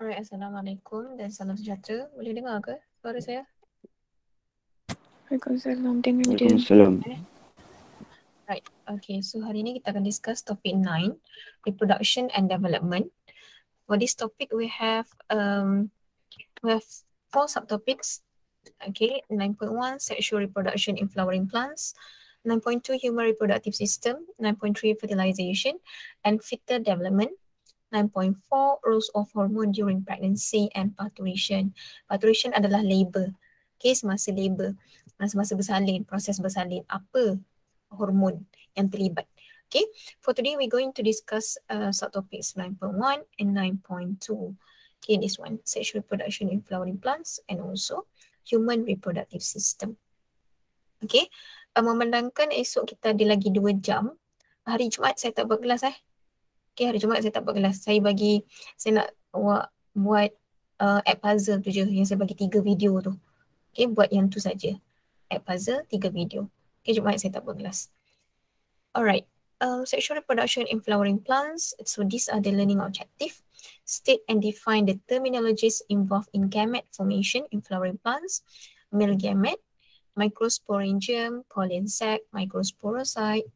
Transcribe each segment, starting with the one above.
Alright, Assalamualaikum dan salam sejahtera. Boleh dengar ke suara saya? Waalaikumsalam. Dengar je. Waalaikumsalam. Right, okay. So hari ni kita akan discuss topik 9, reproduction and development. For this topic, we have 4 subtopics. Okay, 9.1 sexual reproduction in flowering plants, 9.2 human reproductive system, 9.3 fertilization and fetal development, 9.4 roles of hormone during pregnancy and parturition. Parturition adalah labor. Okay, semasa labor, masa-masa bersalin, proses bersalin, apa hormon yang terlibat. Okay, for today we're going to discuss subtopics 9.1 and 9.2. Okay, this one, sexual reproduction in flowering plants and also human reproductive system. Okay, memandangkan esok kita ada lagi 2 jam. Hari Jumaat saya tak buat kelas Okay, hari Jumaat saya tak buat kelas. Saya nak buat app puzzle tu je yang saya bagi 3 video tu. Okay, buat yang tu saja. App puzzle 3 video. Okay, Jumaat saya tak buat kelas. Alright, sexual reproduction in flowering plants. So these are the learning objective. State and define the terminologies involved in gamete formation in flowering plants. Male gamete, microsporangium, pollen sac, microsporocyte,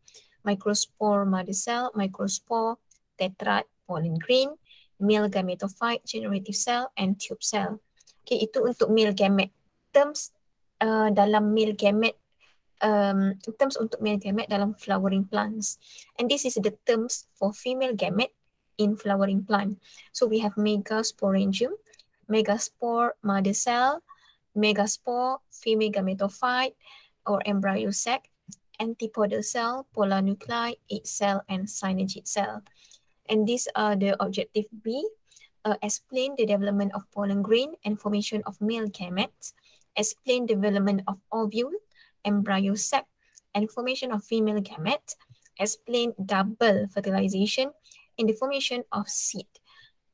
microspore mother cell, microspore, tetrad, pollen grain, male gametophyte, generative cell and tube cell. Okay, itu untuk male gamete. Terms dalam male gamete, terms untuk male gamete dalam flowering plants. And this is the terms for female gamete in flowering plant. So we have megasporangium, megaspore mother cell, megaspore female gametophyte or embryo sac, antipodal cell, polar nuclei, egg cell and synergid cell. And these are the objective B. Explain the development of pollen grain and formation of male gametes. Explain development of ovule, embryo sac and formation of female gametes. Explain double fertilization in the formation of seed.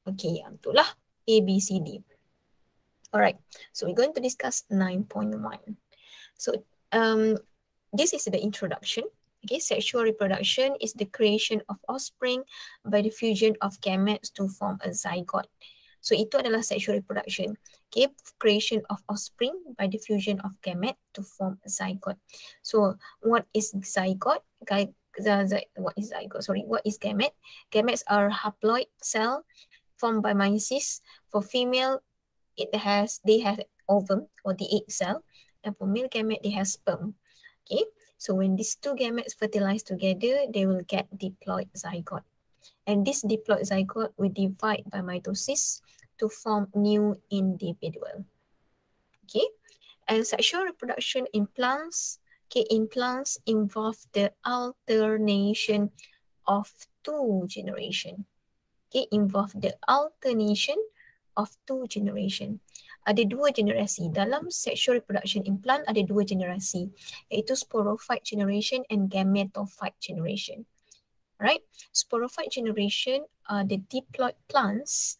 Okay, yang itulah A, B, C, D. Alright, so we're going to discuss 9.1. So this is the introduction. Okay, sexual reproduction is the creation of offspring by the fusion of gametes to form a zygote. So itu adalah sexual reproduction. Okay, creation of offspring by the fusion of gamete to form a zygote. So what is zygote? What is zygote? Sorry, what is gamete? Gametes are haploid cell formed by meiosis. For female, they have ovum or the egg cell, and for male gamete they have sperm. Okay, so when these two gametes fertilize together, they will get diploid zygote. And this diploid zygote will divide by mitosis to form new individual. Okay, and sexual reproduction in plants, involve the alternation of 2 generations. Okay, involve the alternation of 2 generations. Ada 2 generasi. Dalam sexual reproduction in plant ada 2 generasi, iaitu sporophyte generation and gametophyte generation. Right? Sporophyte generation are the diploid plants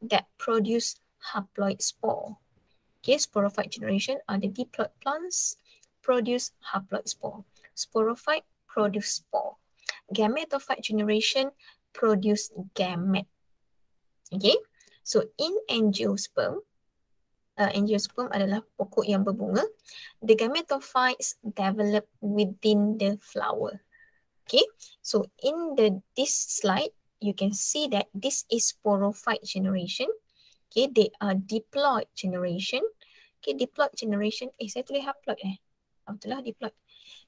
that produce haploid spore. Okay, sporophyte generation are the diploid plants produce haploid spore. Sporophyte produce spore. Gametophyte generation produce gamete. Okay, so in angiosperm, angiosperm adalah pokok yang berbunga. The gametophytes develop within the flower. Okay, so in this slide, you can see that this is sporophyte generation. Okay, they are diploid generation. Okay, diploid generation, saya tulis haploid Betul lah, diploid.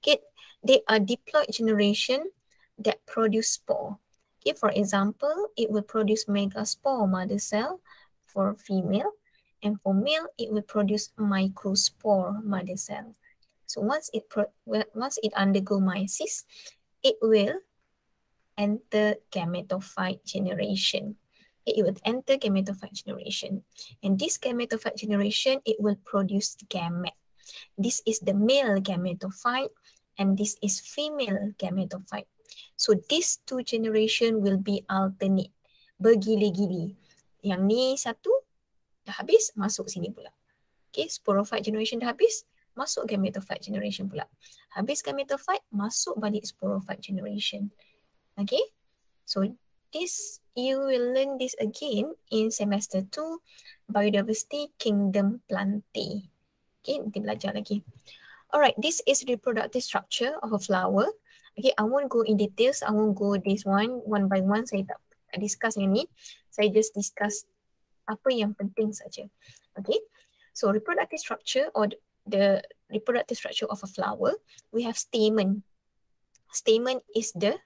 Okay, they are diploid generation that produce spore. Okay, for example, it will produce megaspore mother cell for female, and for male, it will produce microspore mother cell. So once it undergo meiosis, it will enter gametophyte generation. It will enter gametophyte generation. And this gametophyte generation, it will produce gamete. This is the male gametophyte and this is female gametophyte. So these 2 generation will be alternate, bergili-gili. Yang ni satu dah habis, masuk sini pula. Okay, sporophyte generation dah habis, masuk gametophyte generation pula. Habis gametophyte, masuk balik sporophyte generation. Okay, so this, you will learn this again in semester 2, Biodiversity Kingdom Plantae. Okay, nanti belajar lagi. Alright, this is reproductive structure of a flower. Okay, I won't go in details. I won't go this one by one. Saya tak discuss yang ni. Saya just discuss apa yang penting saja. Okay, so reproductive structure or the reproductive structure of a flower, we have stamen. Stamen is the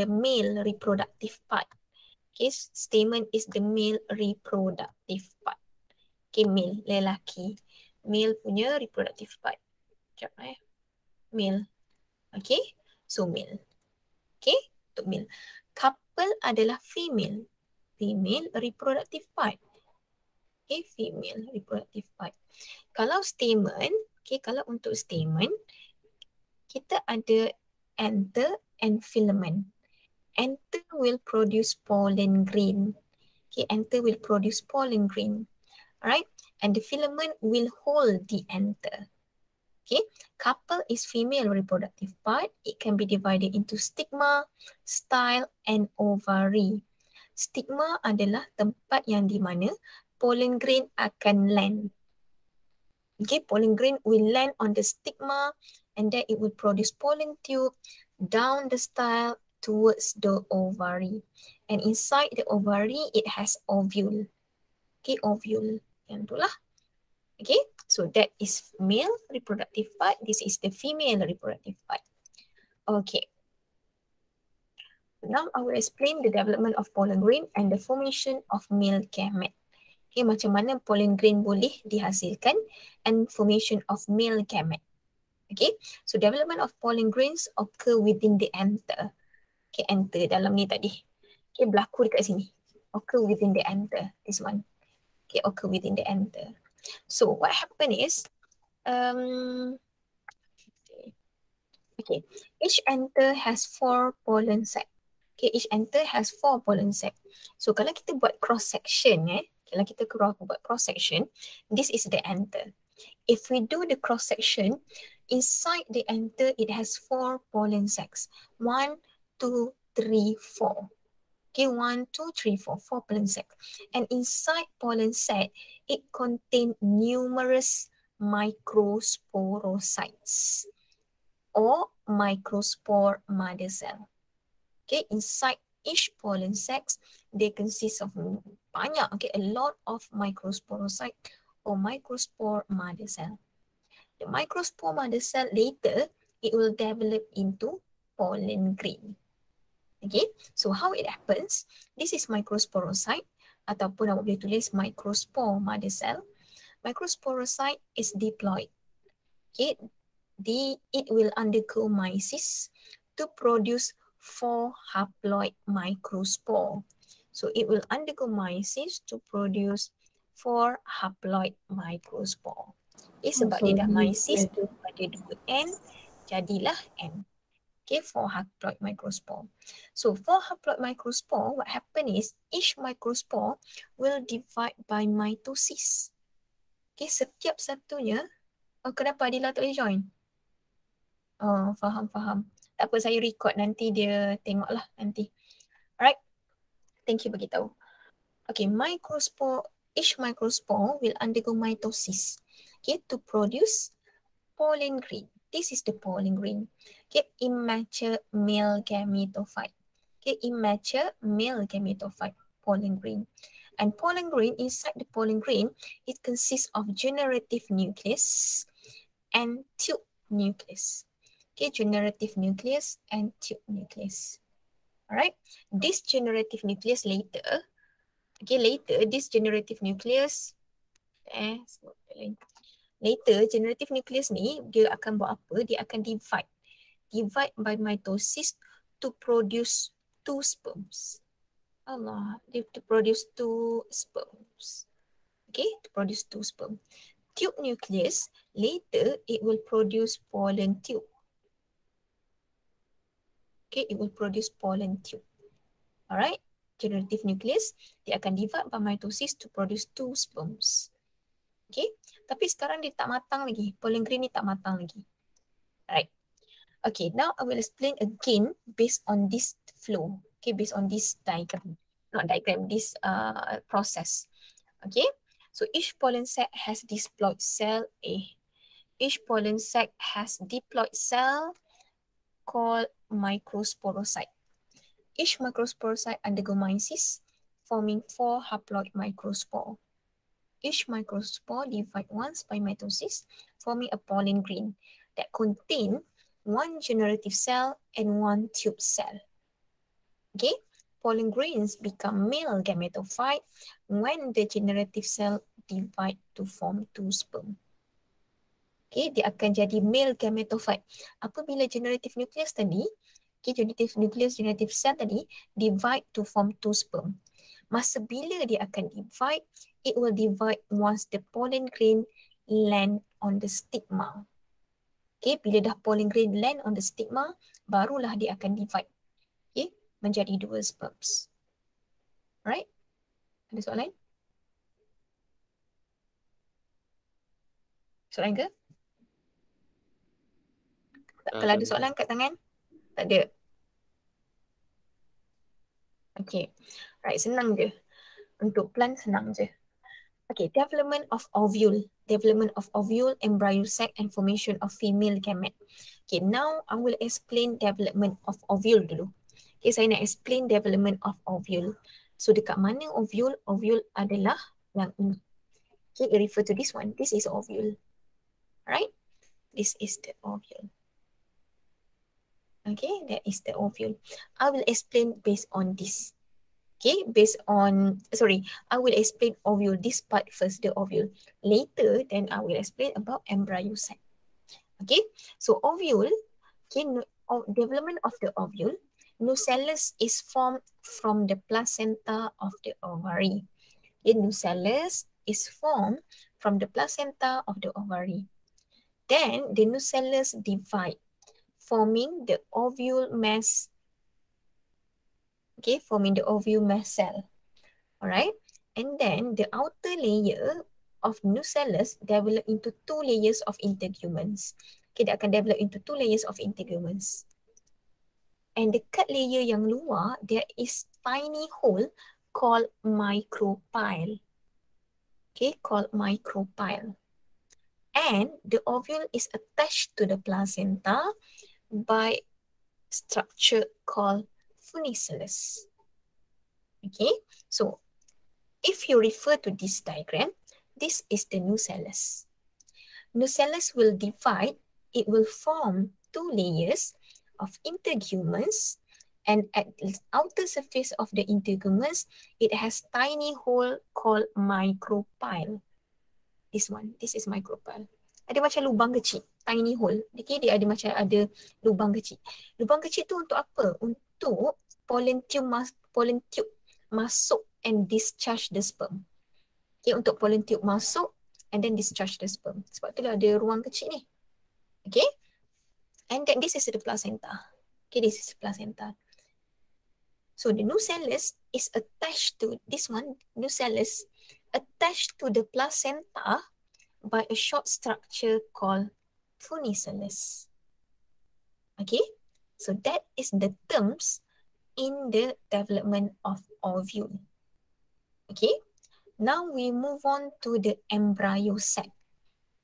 male reproductive part. Okay, stamen is the male reproductive part. Okay, male, lelaki. Male punya reproductive part. Sekejap male. Okay, so male. Okay, untuk male. Couple adalah female. Female reproductive part. Okay, female reproductive part. Kalau stamen, okay, kalau untuk stamen, kita ada anther and filament. Anther will produce pollen grain. Okay, anther will produce pollen grain. Alright, and the filament will hold the anther. Okay, carpel is female reproductive part. It can be divided into stigma, style, and ovary. Stigma adalah tempat yang di mana pollen grain akan land. Okay, pollen grain will land on the stigma and then it will produce pollen tube down the style towards the ovary. And inside the ovary, it has ovule. Okay, ovule. Yang itulah. Okay, so that is male reproductive part. This is the female reproductive part. Okay. Now I will explain the development of pollen grain and the formation of male gamete. Okay, macam mana pollen grain boleh dihasilkan and formation of male gamete. Okay, so development of pollen grains occur within the anther. Okay, anther dalam ni tadi. Okay, berlaku dekat sini. Occur within the anther, this one. Okay, occur within the anther. So what happened is, okay, each anther has 4 pollen sac. Okay, each anther has 4 pollen sac. So kalau kita buat cross section, kalau kita buat cross section, this is the anther. If we do the cross section, inside the anther it has 4 pollen sacs. 1, 2, 3, 4. Okay, 1, 2, 3, 4, 4 pollen sac. And inside pollen sac, it contains numerous microsporocytes or microspore mother cell. Okay, inside each pollen sacs, they consist of banyak, okay, a lot of microsporocyte or microspore mother cell. The microspore mother cell later, it will develop into pollen grain. Okay, so how it happens, this is microsporocyte ataupun awak boleh tulis microspore mother cell. Microsporocyte is diploid. Okay, it will undergo meiosis to produce 4 haploid microspore. So it will undergo meiosis to produce 4 haploid microspore. Okay, sebab dia dah meiosis pada 2N, jadilah N. Okay, 4 haploid microspore. So 4 haploid microspore, what happen is each microspore will divide by mitosis. Okay, setiap satunya, kenapa Adila tak boleh join? Oh, faham. Tak apa, saya record nanti dia tengoklah nanti. Alright, thank you beritahu. Okay, each microspore will undergo mitosis, okay, to produce pollen grain. This is the pollen grain. Okay, immature male gametophyte. Okay, immature male gametophyte, pollen grain. And pollen grain, inside the pollen grain, it consists of generative nucleus and tube nucleus. Okay, generative nucleus and tube nucleus. Alright, this generative nucleus later, this generative nucleus, later, generative nucleus ni, dia akan buat apa? Dia akan divide by mitosis to produce 2 sperms. To produce 2 sperms. Okay, to produce 2 sperm. Tube nucleus, later it will produce pollen tube. Okay, it will produce pollen tube. Alright, generative nucleus, dia akan divide by mitosis to produce 2 sperms. Okay, tapi sekarang dia tak matang lagi. Pollen grain ni tak matang lagi. Alright. Okay, now I will explain again based on this flow. Okay, based on this diagram, not diagram, this process. Okay, so each pollen sac has diploid cell A. Each pollen sac has diploid cell called microsporocyte. Each microsporocyte undergo meiosis, forming 4 haploid microspore. Each microspore divides once by mitosis, forming a pollen grain that contain 1 generative cell and 1 tube cell. Okay, pollen grains become male gametophyte when the generative cell divide to form 2 sperm. Okay, dia akan jadi male gametophyte apabila generative nucleus tadi, okay, generative cell tadi divide to form 2 sperm. Masa bila dia akan divide, it will divide once the pollen grain land on the stigma. Okay, bila dah pollen grain land on the stigma, barulah dia akan divide. Okay, menjadi 2 sperms. Alright? Ada soalan? Soalan ke? Kalau ada soalan kat tangan? Tak ada. Okay. Right, senang je. Untuk plant senang je. Okay, development of ovule. Development of ovule, embryo sac and formation of female gamete. Okay, now I will explain development of ovule dulu. Okay, saya nak explain development of ovule. So dekat mana ovule? Ovule adalah yang ini. Okay, refer to this one. This is ovule. Right? This is the ovule. Okay, that is the ovule. I will explain based on this. Okay, I will explain ovule, this part first, the ovule. Later, then I will explain about embryo sac. Okay, so ovule, okay, development of the ovule, nucellus is formed from the placenta of the ovary. Okay, nucellus is formed from the placenta of the ovary. Then, the nucellus divide, forming the ovule mass. Okay, forming the ovule mass cell. Alright, and then the outer layer of nucellus develop into 2 layers of integuments. Okay, dia akan develop into 2 layers of integuments. And dekat layer yang luar, there is tiny hole called micropyle. Okay, called micropyle. And the ovule is attached to the placenta by structure called funicellus. Okay, so if you refer to this diagram, this is the nucellus. Nucellus will divide, it will form 2 layers of integuments, and at the outer surface of the integuments, it has tiny hole called micropyle. This one, this is micropyle. Ada macam lubang kecil, tiny hole. Okay, dia ada macam ada lubang kecil. Lubang kecil tu untuk apa? Untuk pollen tube masuk and discharge the sperm. Okay, untuk pollen tube masuk and then discharge the sperm. Sebab itulah ada ruang kecil ni. Okay, and then this is the placenta. Okay, this is the placenta. So the nucellus is attached to this one, nucellus attached to the placenta by a short structure called funicellus. Okay, so that is the terms in the development of ovule. Okay, now we move on to the embryo sac.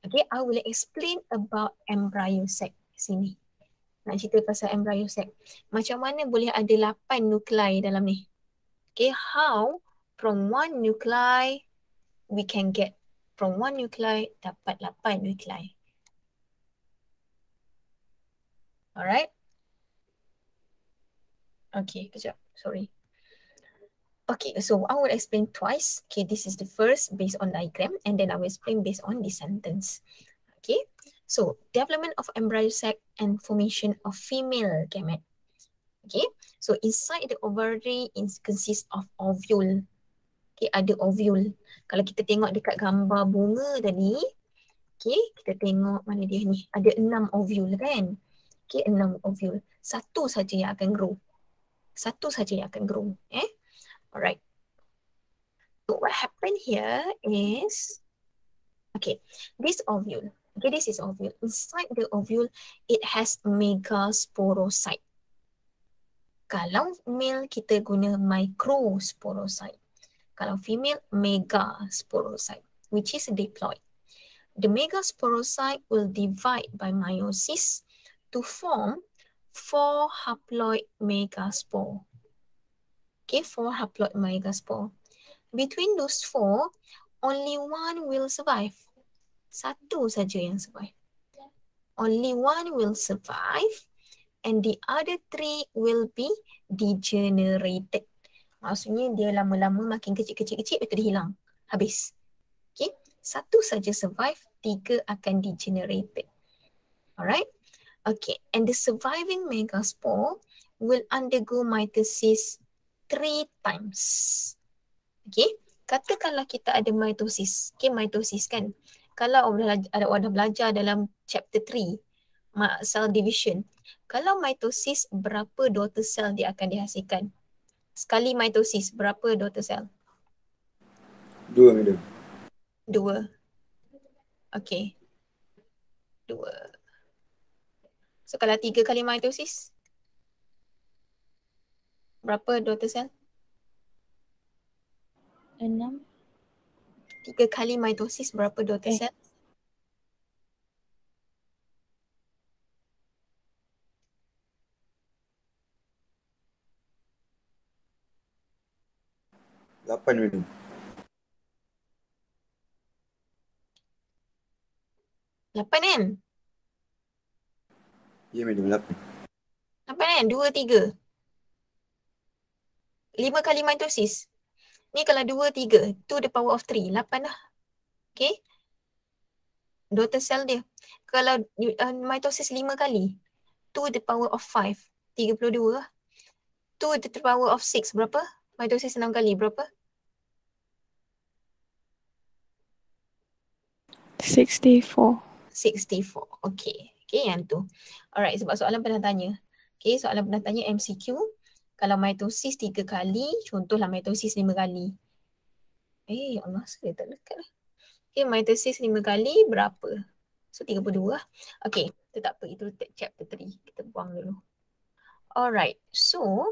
Okay, I will explain about embryo sac sini. Nak cerita pasal embryo sac. Macam mana boleh ada 8 nuklei dalam ni? Okay, how from 1 nuklei we can get from 1 nuklei dapat 8 nuklei. Alright. Okay, kejap. Sorry. Okay, so I will explain twice. Okay, this is the first based on diagram, and then I will explain based on this sentence. Okay, so development of embryo sac and formation of female gamete. Okay, so inside the ovary consists of ovule. Okay, ada ovule. Kalau kita tengok dekat gambar bunga tadi, okay, kita tengok mana dia ni. Ada 6 ovule kan? Okay, 6 ovule. Satu saja yang akan grow. Satu saja yang akan grow. Alright. So what happened here is, okay, this ovule. Okay, this is ovule. Inside the ovule, it has megasporocyte. Kalau male kita guna microsporocyte. Kalau female megasporocyte, which is diploid. The megasporocyte will divide by meiosis to form 4 haploid megaspore. Okay, 4 haploid megaspore. Between those 4, only one will survive. Satu saja yang survive. Only one will survive and the other 3 will be degenerated. Maksudnya dia lama-lama makin kecil-kecil-kecil, lepas tu dia hilang. Habis. Okay. Satu saja survive, 3 akan degenerated. Alright. Okay. And the surviving megaspore will undergo mitosis 3 times. Okay. Katakanlah kita ada mitosis. Okay, mitosis kan. Kalau ada belajar dalam chapter 3, cell division. Kalau mitosis, berapa daughter cell dia akan dihasilkan? Sekali mitosis, berapa daughter cell? 2, madam. 2. Okay. 2. So kalau 3 kali mitosis, berapa daughter cell? 6. 3 kali mitosis, berapa daughter cell? 8, madam. 8 kan? Ya, madam, 8. 8 kan? 2, 3. 5 kali mitosis. Ni kalau 2, 3, to the power of 3, 8 lah. Okay? Daughter cell dia. Kalau mitosis 5 kali, to the power of 5, 32 lah. To the power of 6, berapa? Mitosis 6 kali, berapa? 64. 64. Okay. Okay, yang tu. Alright, sebab soalan pernah tanya. Okay, soalan pernah tanya MCQ. Kalau mitosis 3 kali, contohlah mitosis 5 kali. Ya Allah, saya tak dekat lah. Okay, mitosis 5 kali berapa? So, 32 lah. Okay, itu tak apa. Itu chapter 3. Kita buang dulu. Alright, so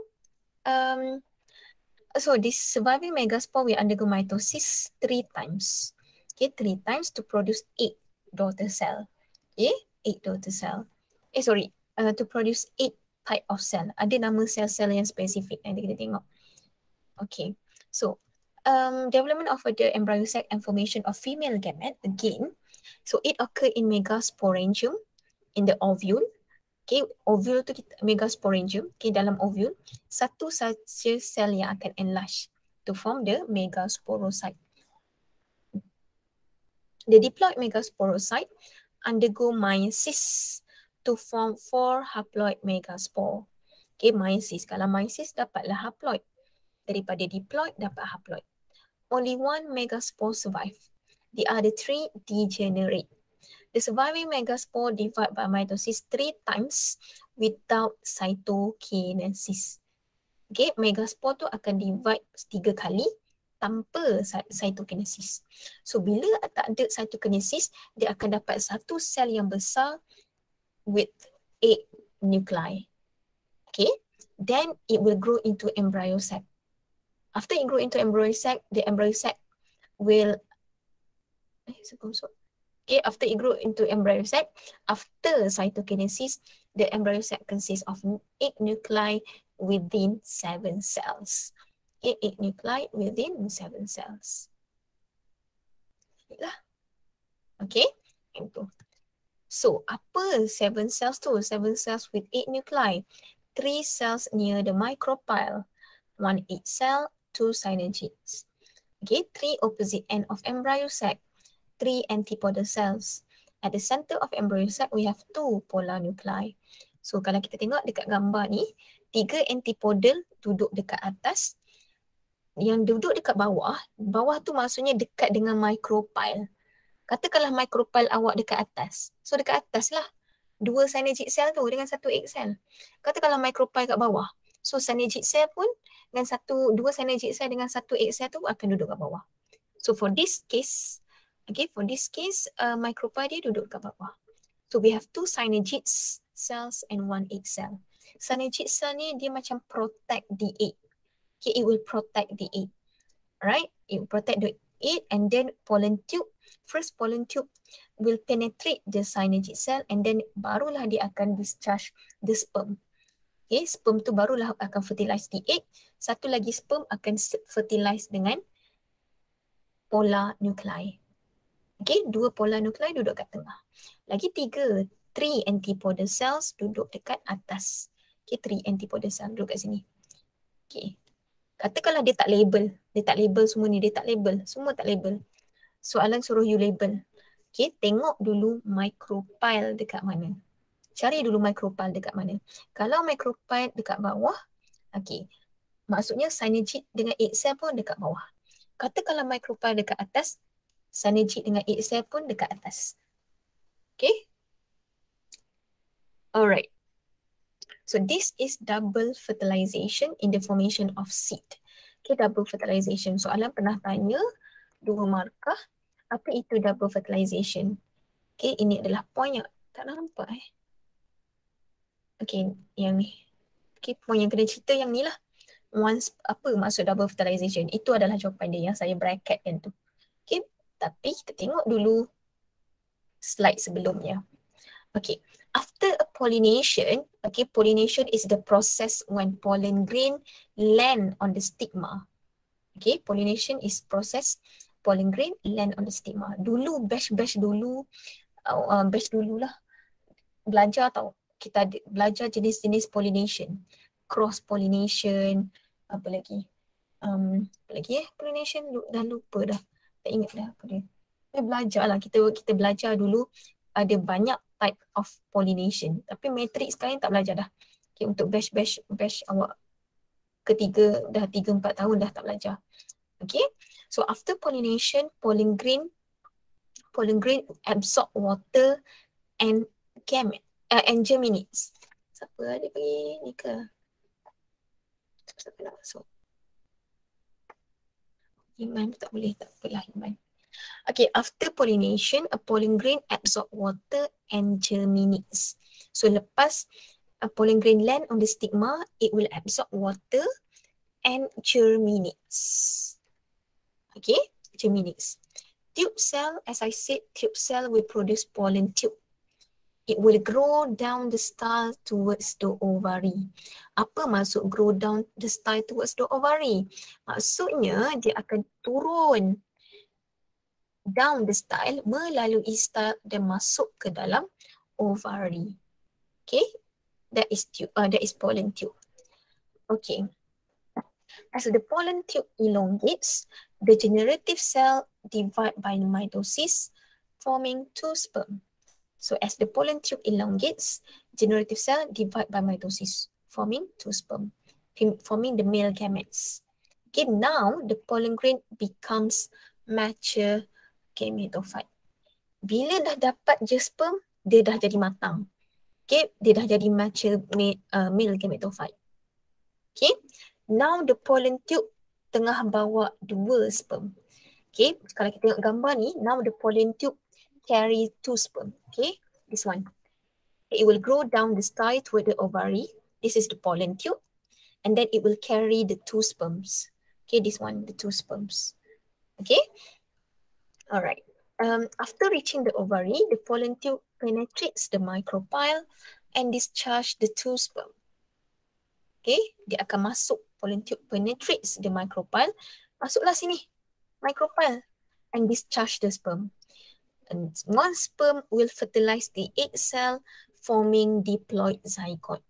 this surviving megaspore will undergo mitosis 3 times. Okay, 3 times to produce 8 daughter cell. Okay, 8 daughter cell. To produce 8 type of cell. Ada nama sel-sel yang spesifik. Nanti kita tengok. Okay, so development of the embryo sac and formation of female gamete again. So it occur in megasporangium in the ovule. Okay, ovule tu megasporangium. Okay, dalam ovule satu saja sel yang akan enlarge to form the megasporocyte. The diploid megasporocyte undergo meiosis to form 4 haploid megaspore. Okay, meiosis. Kalau meiosis dapatlah haploid. Daripada diploid dapat haploid. Only 1 megaspore survive. The other 3 degenerate. The surviving megaspore divide by mitosis 3 times without cytokinesis. Okay, megaspore tu akan divide 3 kali tanpa cytokinesis. So, bila tak ada cytokinesis, dia akan dapat satu sel yang besar with 8 nuclei. Okay, then it will grow into embryo sac. After it grow into embryo sac, the embryo sac will after it grow into embryo sac, after cytokinesis, the embryo sac consists of 8 nuclei within 7 cells. 8 nuclei within 7 cells. Inilah. Okay, itu. So, apa 7 cells tu? 7 cells with 8 nuclei. 3 cells near the micropyle. 1 egg cell, 2 synergids. Okay, 3 opposite end of embryo sac. 3 antipodal cells. At the center of embryo sac, we have 2 polar nuclei. So, kalau kita tengok dekat gambar ni, 3 antipodal duduk dekat atas. Yang duduk dekat bawah tu maksudnya dekat dengan micropyle. Katakanlah micropyle awak dekat atas. So, dekat atas lah. 2 synergid cell tu dengan 1 egg cell. Katakanlah micropyle kat bawah. So, synergid cell pun dengan 2 synergid cell dengan 1 egg cell tu akan duduk kat bawah. So, for this case, micropyle dia duduk kat bawah. So, we have 2 synergid cells and 1 egg cell. synergic cell ni dia macam protect the egg. Okay, it will protect the egg. Alright, it will protect the egg, and then pollen tube, first pollen tube will penetrate the synergic cell, and then barulah dia akan discharge the sperm. Okay, sperm tu barulah akan fertilize the egg. Satu lagi sperm akan fertilize dengan polar nuclei. Okay, 2 polar nuclei duduk kat tengah. Lagi 3 antipodal cells duduk dekat atas. Okay, 3 antipodal cells duduk kat sini. Okay, katakanlah dia tak label semua ni, dia tak label, semua tak label. Soalan suruh you label. Okay, tengok dulu micropyle dekat mana. Cari dulu micropyle dekat mana. Kalau micropyle dekat bawah, okay, maksudnya synergic dengan egg cell pun dekat bawah. Katakanlah micropyle dekat atas, synergic dengan egg cell pun dekat atas. Okay? Alright. So this is double fertilization in the formation of seed. Okay, double fertilization. Soalan pernah tanya 2 markah. Apa itu double fertilization? Okay, ini adalah point yang tak nampak Okay, yang ni. Okay, point yang kena cerita yang ni lah. Once, apa maksud double fertilization? Itu adalah jawapan dia yang saya bracketkan tu. Okay, tapi kita tengok dulu slide sebelumnya. Okay, after a pollination, okay, pollination is the process when pollen grain land on the stigma. Okay, pollination is process pollen grain land on the stigma. Dulu, batch dulu, batch dululah belajar tau. Kita belajar jenis-jenis pollination, cross pollination, apa lagi? Pollination dah lupa dah. Tak ingat dah apa dia. Kita belajar lah, kita belajar dulu ada banyak type of pollination. Tapi matrix sekarang tak belajar dah. Okay, untuk batch awak ketiga dah 3-4 tahun dah tak belajar. Okay, so after pollination, pollen grain absorb water and gamete and germinates. Siapa ada pergi ni ke? Siapa nak masuk? Iman tak boleh, tak apalah Iman. Okay, after pollination, a pollen grain absorb water and germinates. So lepas a pollen grain land on the stigma, it will absorb water and germinates. Okay, germinates. Tube cell, as I said, tube cell will produce pollen tube. It will grow down the style towards the ovary. Apa maksud grow down the style towards the ovary? Maksudnya dia akan turun down the style melalui style dan masuk ke dalam ovary. Okay, that is pollen tube. Okay, as the pollen tube elongates, the generative cell divide by mitosis, forming 2 sperm. So as the pollen tube elongates, generative cell divide by mitosis, forming 2 sperm, forming the male gametes. Okay, now the pollen grain becomes mature gametophyte. Bila dah dapat je sperm, dia dah jadi matang. Okay, dia dah jadi mature male gametophyte. Okay, now the pollen tube tengah bawa 2 sperm. Okay, kalau kita tengok gambar ni, now the pollen tube carry 2 sperm. Okay, this one. It will grow down the style toward the ovary. This is the pollen tube. And then it will carry the 2 sperms. Okay, this one, the 2 sperms. Okay, all right. After reaching the ovary, the pollen tube penetrates the micropyle and discharge the 2 sperm. Okay, dia akan masuk, pollen tube penetrates the micropyle. Masuklah sini, micropyle, and discharge the sperm. And 1 sperm will fertilize the egg cell, forming diploid zygote.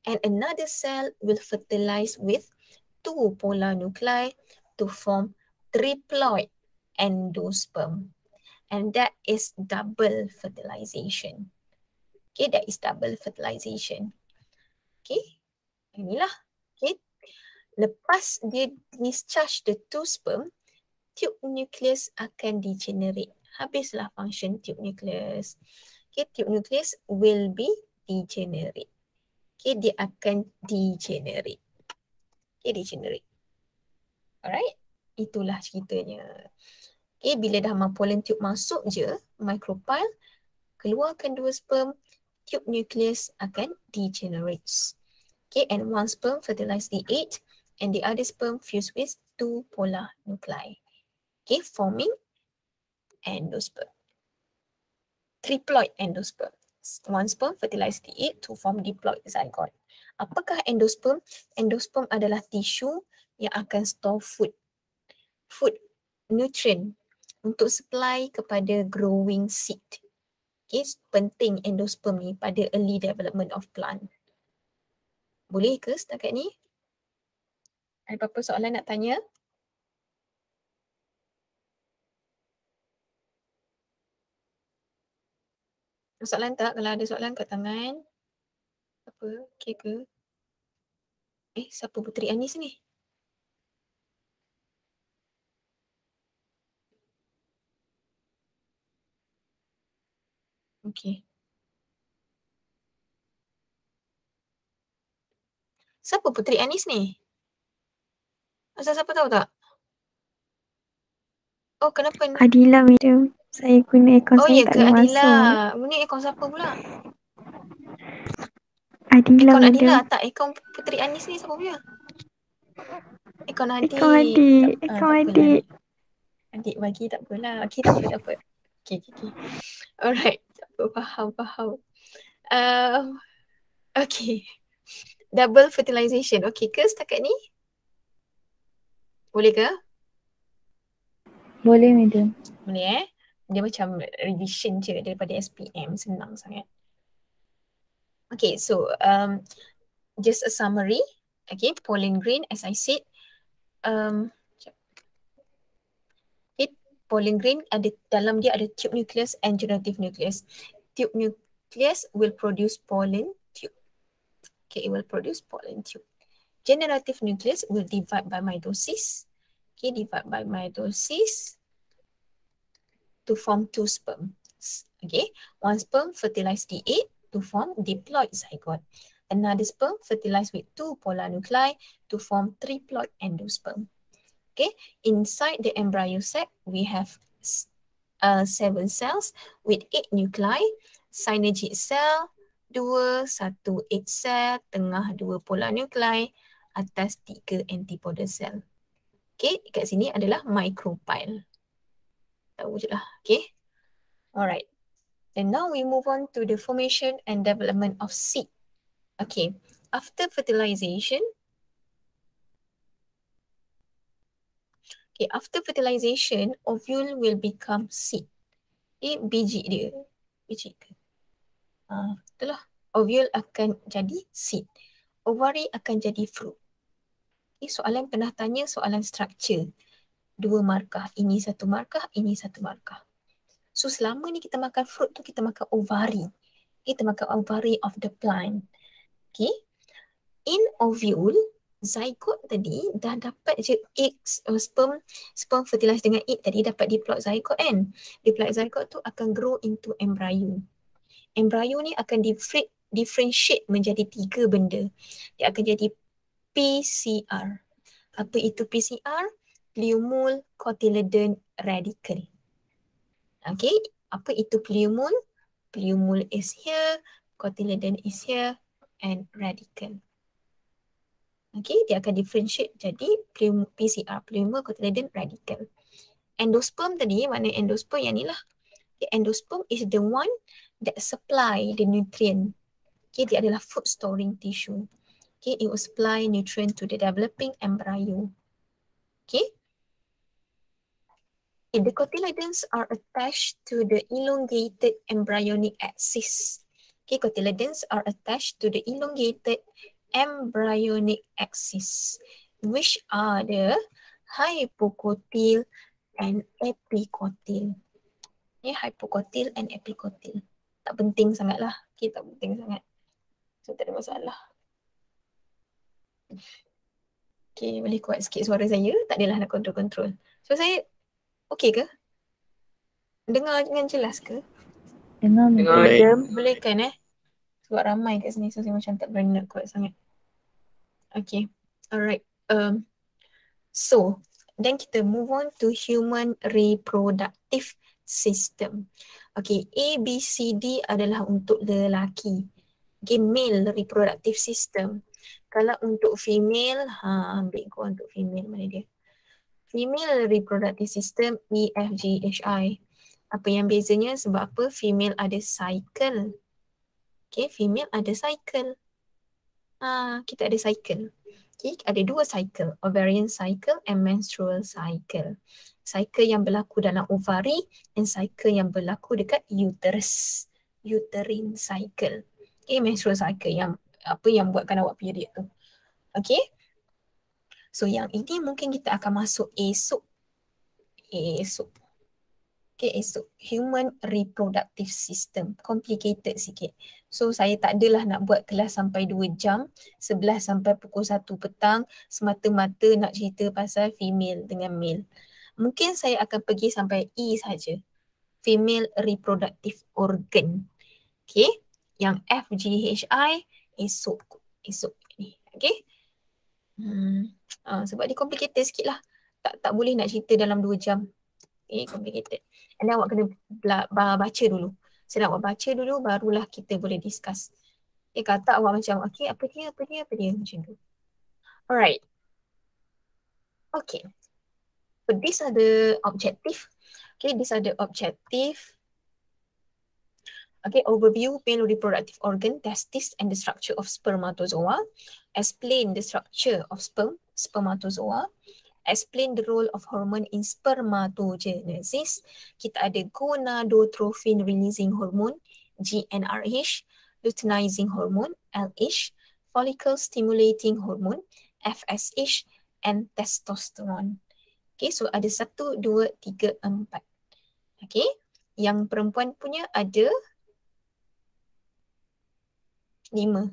And another cell will fertilize with 2 polar nuclei to form triploid endosperm. And that is double fertilization. Okay, that is double fertilization. Okay, inilah. Okay, lepas dia discharge the 2 sperm, tube nucleus akan degenerate. Habislah function tube nucleus. Okay, tube nucleus will be degenerate. Okay, dia akan degenerate. Okay, degenerate. Alright, itulah ceritanya. Okay, bila dah pollen tube masuk je, micropyle, keluarkan 2 sperm, tube nucleus akan degenerates. Okay, and one sperm fertilize the egg and the other sperm fuse with two polar nuclei. Okay, forming endosperm. Triploid endosperm. One sperm fertilize the egg to form diploid zygote. Apakah endosperm? Endosperm adalah tisu yang akan store food nutrient untuk supply kepada growing seed. Okay, penting endosperm ni pada early development of plant. Boleh ke setakat ni? Ada apa-apa soalan nak tanya? Soalan tak? Kalau ada soalan kat tangan. Apa? Okey ke? Siapa Puteri Anis ni? Okey. Siapa Puteri Anis ni? Asal siapa tahu tak? Oh, kenapa? Adila, madam. Saya guna akaun Oh, saya ya tak ke boleh Adila? masuk. Ni akaun siapa pula? Adila, Akaun Adila madam. tak? Akaun Puteri Anis ni siapa punya? Akaun adik. Akaun adik. Tak Akaun apalah adik. adik bagi tak apalah. Okey, tak apa. Okey. Alright. Tak apa, faham. Okay. Double fertilization. Okay ke setakat ni? Boleh ke? Boleh, madam. Boleh Dia macam revision je daripada SPM. Senang sangat. Okay, so just a summary. Okay, pollen grain as I said. Pollen grain ada dalam dia ada tube nucleus and generative nucleus. Tube nucleus will produce pollen tube. Okay, it will produce pollen tube. Generative nucleus will divide by mitosis. Okay, divide by mitosis to form two sperms. Okay, one sperm fertilize the egg to form diploid zygote. Another sperm fertilize with two polar nuclei to form triploid endosperm. Okay, inside the embryo sac, we have 7 cells with 8 nuclei, synergic cell, 2, 1 egg cell, tengah 2 polar nuclei, atas 3 antipodal cell. Okay, kat sini adalah micropyle. Tahu je lah, okay. Alright, and now we move on to the formation and development of seed. Okay, after fertilization, ovule will become seed. Okay, biji dia. Biji ke? Itulah. Ovule akan jadi seed. Ovary akan jadi fruit. Okay, soalan pernah tanya soalan structure. 2 markah. Ini 1 markah, ini 1 markah. So selama ni kita makan fruit tu, kita makan ovary. Kita makan ovary of the plant. Okay. In ovule, zygote tadi dah dapat je eggs or sperm fertilize dengan egg tadi dapat diploid zygote kan. Diploid zygote tu akan grow into embryo. Embryo ni akan differentiate menjadi 3 benda. Dia akan jadi PCR. Apa itu PCR? Plumule cotyledon radicle. Okay, apa itu plumule? Plumule is here, cotyledon is here, and radicle. Okay, dia akan differentiate jadi PCR, plumule cotyledon radicle. Endosperm tadi, mana endosperm yang ni lah. Okay, endosperm is the one that supply the nutrient. Okay, dia adalah food storing tissue. Okay, it will supply nutrient to the developing embryo. Okay. The cotyledons are attached to the elongated embryonic axis. Okay, cotyledons are attached to the elongated embryonic axis, which are the hypocotyl and epicotyl. Okay, hypocotyl and epicotyl. Tak penting sangat lah. Okay, tak penting sangat. So, tak ada masalah. Okay, boleh kuat sikit suara saya. Tak adalah nak kontrol-kontrol. So, saya okey ke? Dengar dengan jelas ke? Dengar, madam. Boleh kan sebab ramai kat sini, so saya macam tak berani nak kuat sangat. Okay, alright. So, then kita move on to human reproductive system. Okay, A, B, C, D adalah untuk lelaki. Okay, male reproductive system. Kalau untuk female, ambil kau untuk female, mana dia? Female reproductive system, E, F, G, H, I. Apa yang bezanya? Sebab apa? Female ada cycle. Okay, female ada cycle. Kita ada cycle. Okay, ada dua cycle, ovarian cycle and menstrual cycle. Cycle yang berlaku dalam ovari dan cycle yang berlaku dekat uterus. Uterine cycle. Okay, menstrual cycle yang apa yang buatkan awak period tu. Okay. So yang ini mungkin kita akan masuk esok. Okay, esok. Human reproductive system. Complicated sikit. So saya tak adalah nak buat kelas sampai 2 jam. 11 sampai pukul 1 petang. Semata-mata nak cerita pasal female dengan male. Mungkin saya akan pergi sampai E saja. Female reproductive organ. Okay. Yang F, G, H, I esok ni. Okay. Sebab dia complicated sikit lah. Tak boleh nak cerita dalam 2 jam. Okay, complicated. And then awak kena baca dulu. Saya nak awak baca dulu, barulah kita boleh discuss. Okay, kata awak macam, okay, apa dia, macam tu. Alright. Okay. So these are the objective. Okay, these are the objective. Okay, overview, male reproductive organ, testis and the structure of spermatozoa. Explain the structure of spermatozoa. Explain the role of hormone in spermatogenesis. Kita ada gonadotrophin releasing hormone, GnRH, luteinizing hormone, LH, follicle stimulating hormone, FSH, and testosterone. Okay, so ada 1, 2, 3, 4. Okay, yang perempuan punya ada 5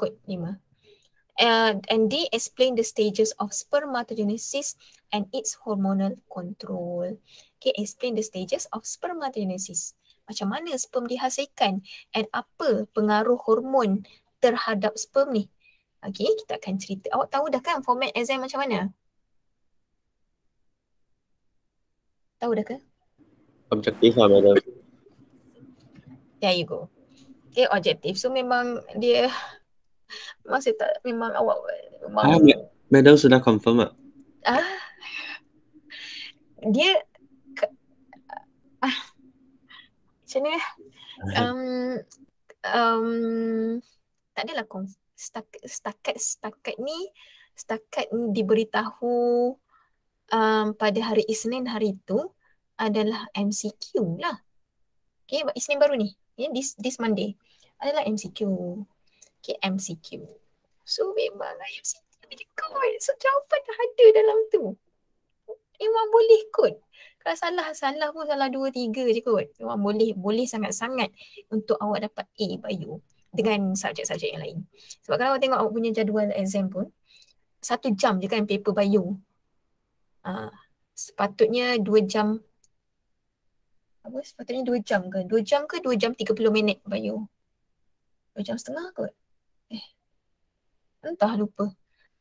kot, 5. And they explain the stages of spermatogenesis and its hormonal control. Okay, explain the stages of spermatogenesis. Macam mana sperm dihasilkan and apa pengaruh hormon terhadap sperm ni. Okay, kita akan cerita. Awak tahu dah kan format exam macam mana? Tahu dah ke? Objektif lah, madam. There you go. Okay, objektif. So memang dia masih tak, memang awak memang Madam sudah confirm tak? Dia macam ni tak adalah setakat ni diberitahu pada hari Isnin hari itu adalah MCQ lah. Okay, Isnin baru ni, this Monday adalah MCQ. Okay, MCQ. So memang MCQ je kot. So jawapan dah ada dalam tu. Memang boleh kot. Kalau salah pun salah 2, 3 je kot. Memang boleh sangat-sangat untuk awak dapat A bio dengan subjek-subjek yang lain. Sebab kalau awak tengok awak punya jadual exam pun 1 jam je kan paper bio. Sepatutnya 2 jam. Sepatutnya 2 jam ke? 2 jam ke 2 jam 30 minit bio? 2 jam setengah kot? Entah, lupa.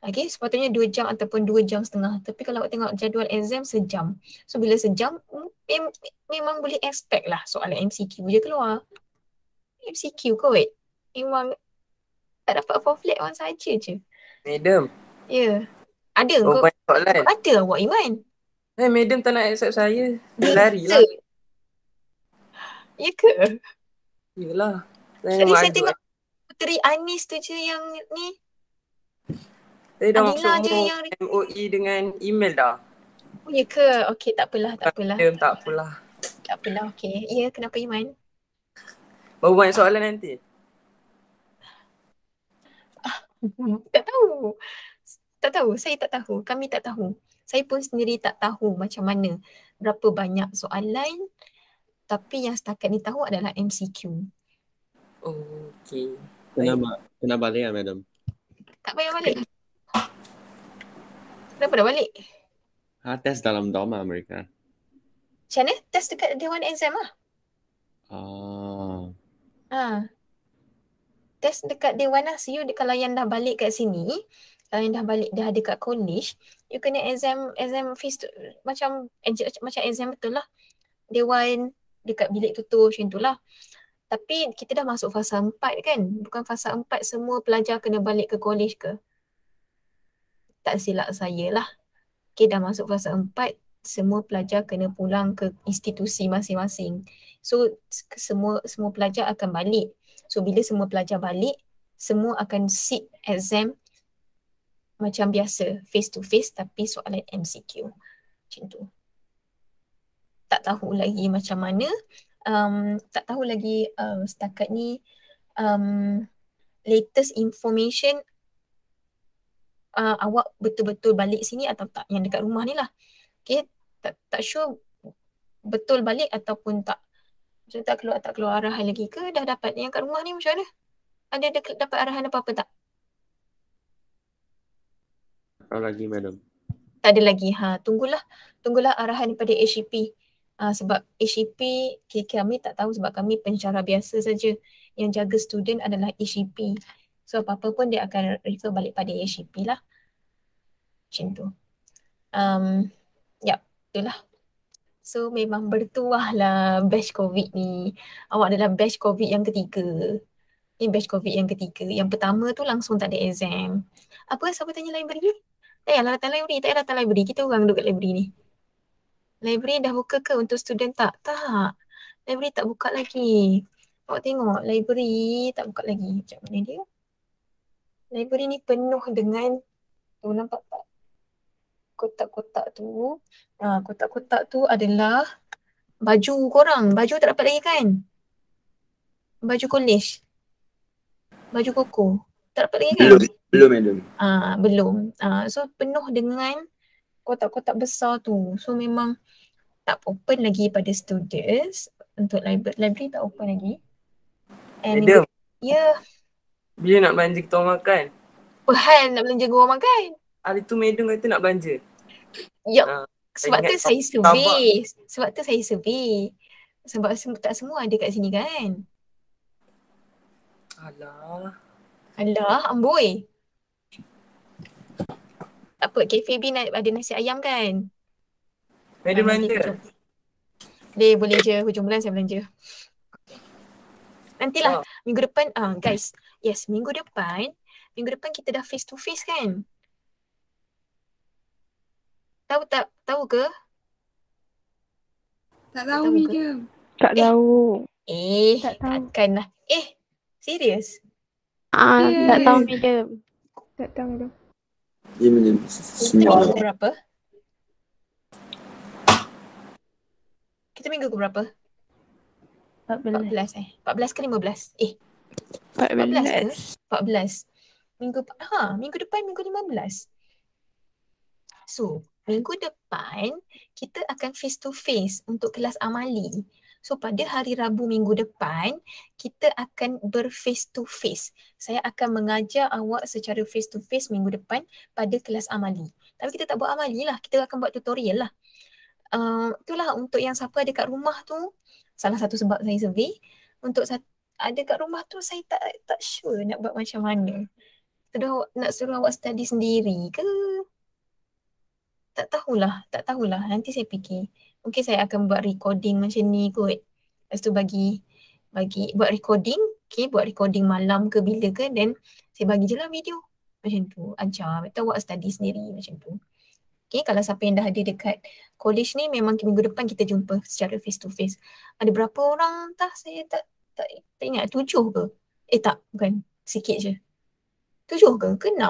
Okay, sepatutnya 2 jam ataupun 2 jam setengah. Tapi kalau awak tengok jadual exam sejam. So bila sejam, memang boleh expect lah soalan MCQ je keluar. MCQ kot. Memang tak dapat 4 flat orang saja je. Madam. Ya. Ada kau. Banyak soalan. Ada awak Iwan. Madam tak nak accept saya. Dia lari lah. Ya ke? Yelah. Tadi saya tengok Puteri Anis tu je yang ni. Saya dah Adila masuk je yang MOE dengan email dah. Oh ya ke? Okey, tak apalah. Tak apalah. Tak apalah, okey. Ya, kenapa Iman? Baru banyak soalan nanti. Tak tahu. Saya tak tahu. Kami tak tahu. Saya pun sendiri tak tahu macam mana. Berapa banyak soalan. Tapi yang setakat ni tahu adalah MCQ. Okey. Kena balik lah, madam. Tak payah balik. Kenapa dah balik? Tes dalam dorm mereka. Macam mana? Test dekat Dewan Exam lah. Test dekat Dewan lah. So you kalau yang dah balik kat sini, kalau yang dah balik dah ada kat college, you kena exam face tu, macam exam betul lah. dewan dekat bilik tutup macam tu lah. Tapi kita dah masuk fasa 4 kan? Bukan fasa 4 semua pelajar kena balik ke college ke? Tak silap saya lah. Okay, dah masuk fasa 4, semua pelajar kena pulang ke institusi masing-masing. So semua pelajar akan balik. So bila semua pelajar balik, semua akan sit exam macam biasa, face to face tapi soalan MCQ. Macam tu. Tak tahu lagi macam mana. Tak tahu lagi setakat ni latest information awak betul-betul balik sini atau tak, yang dekat rumah ni lah. Okay, tak sure betul balik ataupun tak. Macam tak keluar arahan lagi ke? Dah dapat yang kat rumah ni macam mana? Ada dapat arahan apa-apa tak? Tak tahu lagi, madam. Tak ada lagi. Tunggulah arahan daripada HEP. Sebab HEP kami tak tahu sebab kami pensyarah biasa saja. Yang jaga student adalah HEP. So apa-apa pun dia akan refer balik pada HEP lah. Macam tu. Itulah. So memang bertuah lah batch COVID ni. Awak adalah batch COVID yang ketiga. Ini batch COVID yang ketiga. Yang pertama tu langsung tak ada exam. Apa siapa tanya library? Tak payahlah datang library. Tak payah datang library. Kita orang duduk kat library ni. Library dah buka ke untuk student tak? Tak. Library tak buka lagi. Awak tengok library tak buka lagi. Macam mana dia? Library ni penuh dengan, tu nampak tak? Kotak-kotak tu. Kotak-kotak tu adalah baju korang. Baju tak dapat lagi kan? Baju college. Baju koko. Tak dapat lagi kan? Belum, madam. Belum. So penuh dengan kotak-kotak besar tu. So memang tak open lagi pada students. Untuk library tak open lagi. And Madam, ya, bila nak belanja kita orang makan? perhal nak belanja gua makan. Hari tu madam kata nak belanja. Yup. Ah, Sebab tu ingat saya Starbucks. survey. Sebab tak semua ada kat sini kan. Alah, amboi. Apa, Cafe B ada nasi ayam kan? Madam Nanti belanja. boleh je, hujung bulan saya belanja. Nantilah, minggu depan, guys. Yes, minggu depan kita dah face to face kan? Tahu tak? Tahu ke? Tak tahu, Tahu ke? madam. Tak tahu. Tak tahu. Takkanlah. Serius? Tak tahu madam. Tak tahu, madam. Ya, madam. Minggu berapa? Kita minggu ke berapa? 14 14 ke 15? 14 ke? 14. Minggu depan minggu 15. So, minggu depan kita akan face to face untuk kelas amali. So, pada hari Rabu minggu depan, kita akan berface to face. Saya akan mengajar awak secara face to face minggu depan pada kelas amali. Tapi kita tak buat amali lah, kita akan buat tutorial lah. Itulah untuk yang siapa ada kat rumah tu, salah satu sebab saya survey. Untuk ada kat rumah tu saya tak sure nak buat macam mana. Nak suruh awak study sendiri ke? Tak tahulah. Nanti saya fikir. Mungkin saya akan buat recording macam ni kot. Lepas tu bagi buat recording. Okay, buat recording malam ke bila ke. Then saya bagi je lah video. Macam tu. Ajar. Betul awak study sendiri macam tu. Okay, kalau siapa yang dah ada dekat college ni, memang minggu depan kita jumpa secara face to face. Ada berapa orang tah? Saya tak ingat. 7 ke? Tak, bukan. Sikit je. 7 ke 6?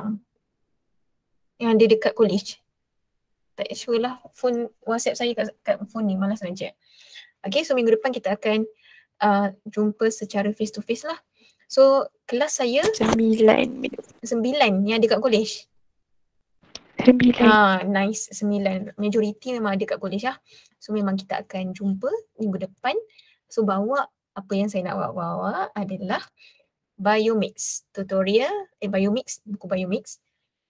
Yang ada dekat college. Tak sure lah. Phone WhatsApp saya kat phone ni. Malas nak check. Okay, so minggu depan kita akan jumpa secara face to face lah. So, kelas saya 9 yang ada kat college. 9. Nice. 9. Majoriti memang ada kat college lah. So memang kita akan jumpa minggu depan. So bawa, apa yang saya nak bawa adalah Biomix tutorial. Biomix, buku Biomix,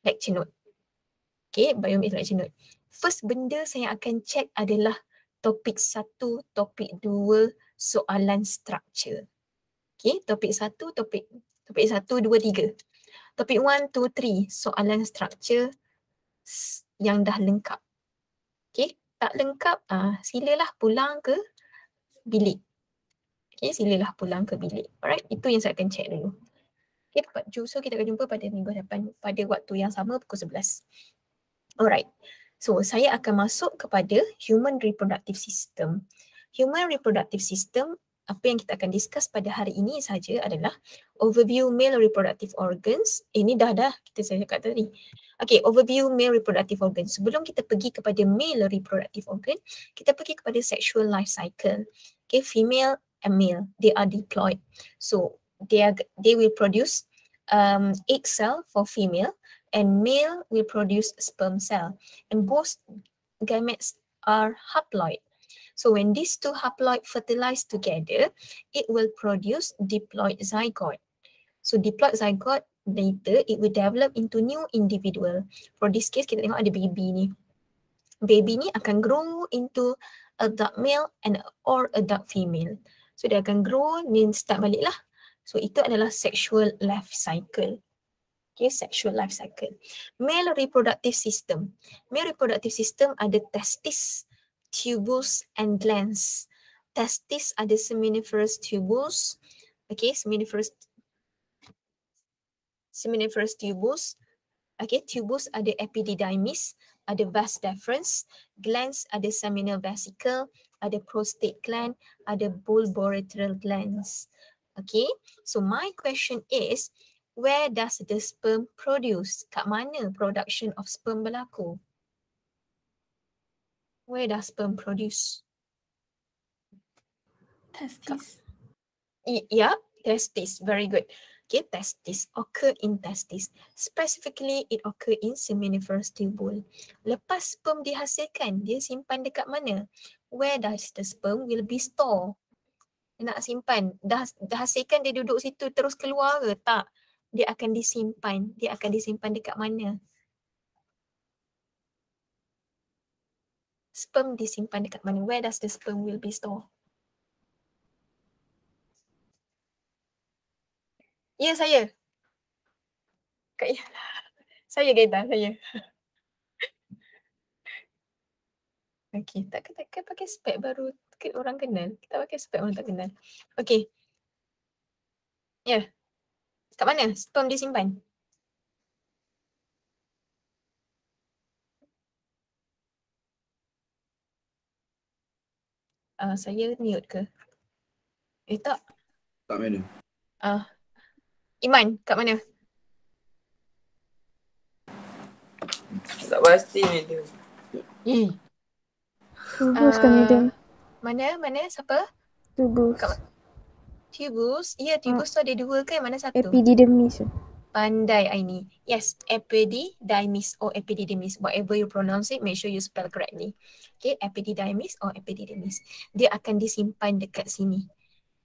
lecture note. Okay, Biomix lecture note. First benda saya akan check adalah topik 1, topik 2, soalan structure. Okay, topik 1, topik 1, 2, 3. Topik 1, 2, 3, soalan structure yang dah lengkap. Okay, Tak lengkap, silalah pulang ke bilik. Okay, silalah pulang ke bilik. Alright, itu yang saya akan check dulu. Okay, so kita akan jumpa pada minggu depan pada waktu yang sama pukul 11. Alright, so saya akan masuk kepada human reproductive system. Human reproductive system, apa yang kita akan discuss pada hari ini saja adalah overview male reproductive organs. Ini dah saya cakap tadi. Okay, overview male reproductive organs. Sebelum kita pergi kepada male reproductive organ, kita pergi kepada sexual life cycle. Okay, female and male, they are diploid. So they will produce egg cell for female, and male will produce sperm cell, and both gametes are haploid. So when these two haploid fertilize together, it will produce diploid zygote. So diploid zygote later it will develop into new individual. For this case kita tengok ada baby ni. Baby ni akan grow into adult male and or adult female. So dia akan grow then start balik lah. So itu adalah sexual life cycle. Okay, sexual life cycle. Male reproductive system. Male reproductive system ada testis, tubules and glands. Testis ada seminiferous tubules. Okay, seminiferous tubules. Okay, tubules ada epididymis, ada vas deferens, glands ada seminal vesicle, ada prostate gland, ada bulbourethral glands. Okay, so my question is, where does the sperm produce? Kat mana production of sperm berlaku? Where does sperm produce? Testis. Yeah, testis. Very good. Okay, testis occur in testis. Specifically, it occur in seminiferous tubule. Lepas sperm dihasilkan, dia simpan dekat mana? Where does the sperm will be stored? Dia nak simpan. Dah hasilkan dia duduk situ terus keluar ke? Tak. Dia akan disimpan. Dia akan disimpan dekat mana? Sperm disimpan dekat mana? Where does the sperm will be stored? Ya, saya. Saya Gaita, saya. Okey, takkan pakai spek baru orang kenal. Kita pakai spek orang tak kenal. Okey. Ya. Kat mana sperm disimpan? Saya mute ke? Tak. Tak madam. Iman, kat mana? Tak pasti madam. Tubus kan madam? Mana? Siapa? Tubus. Tubus. Ya, tubus tu ada dua kan? Mana satu? Epididymis. Pandai Aini. Yes, epididymis or epididymis. Whatever you pronounce it, make sure you spell correctly. Okay, epididymis or epididymis. Dia akan disimpan dekat sini.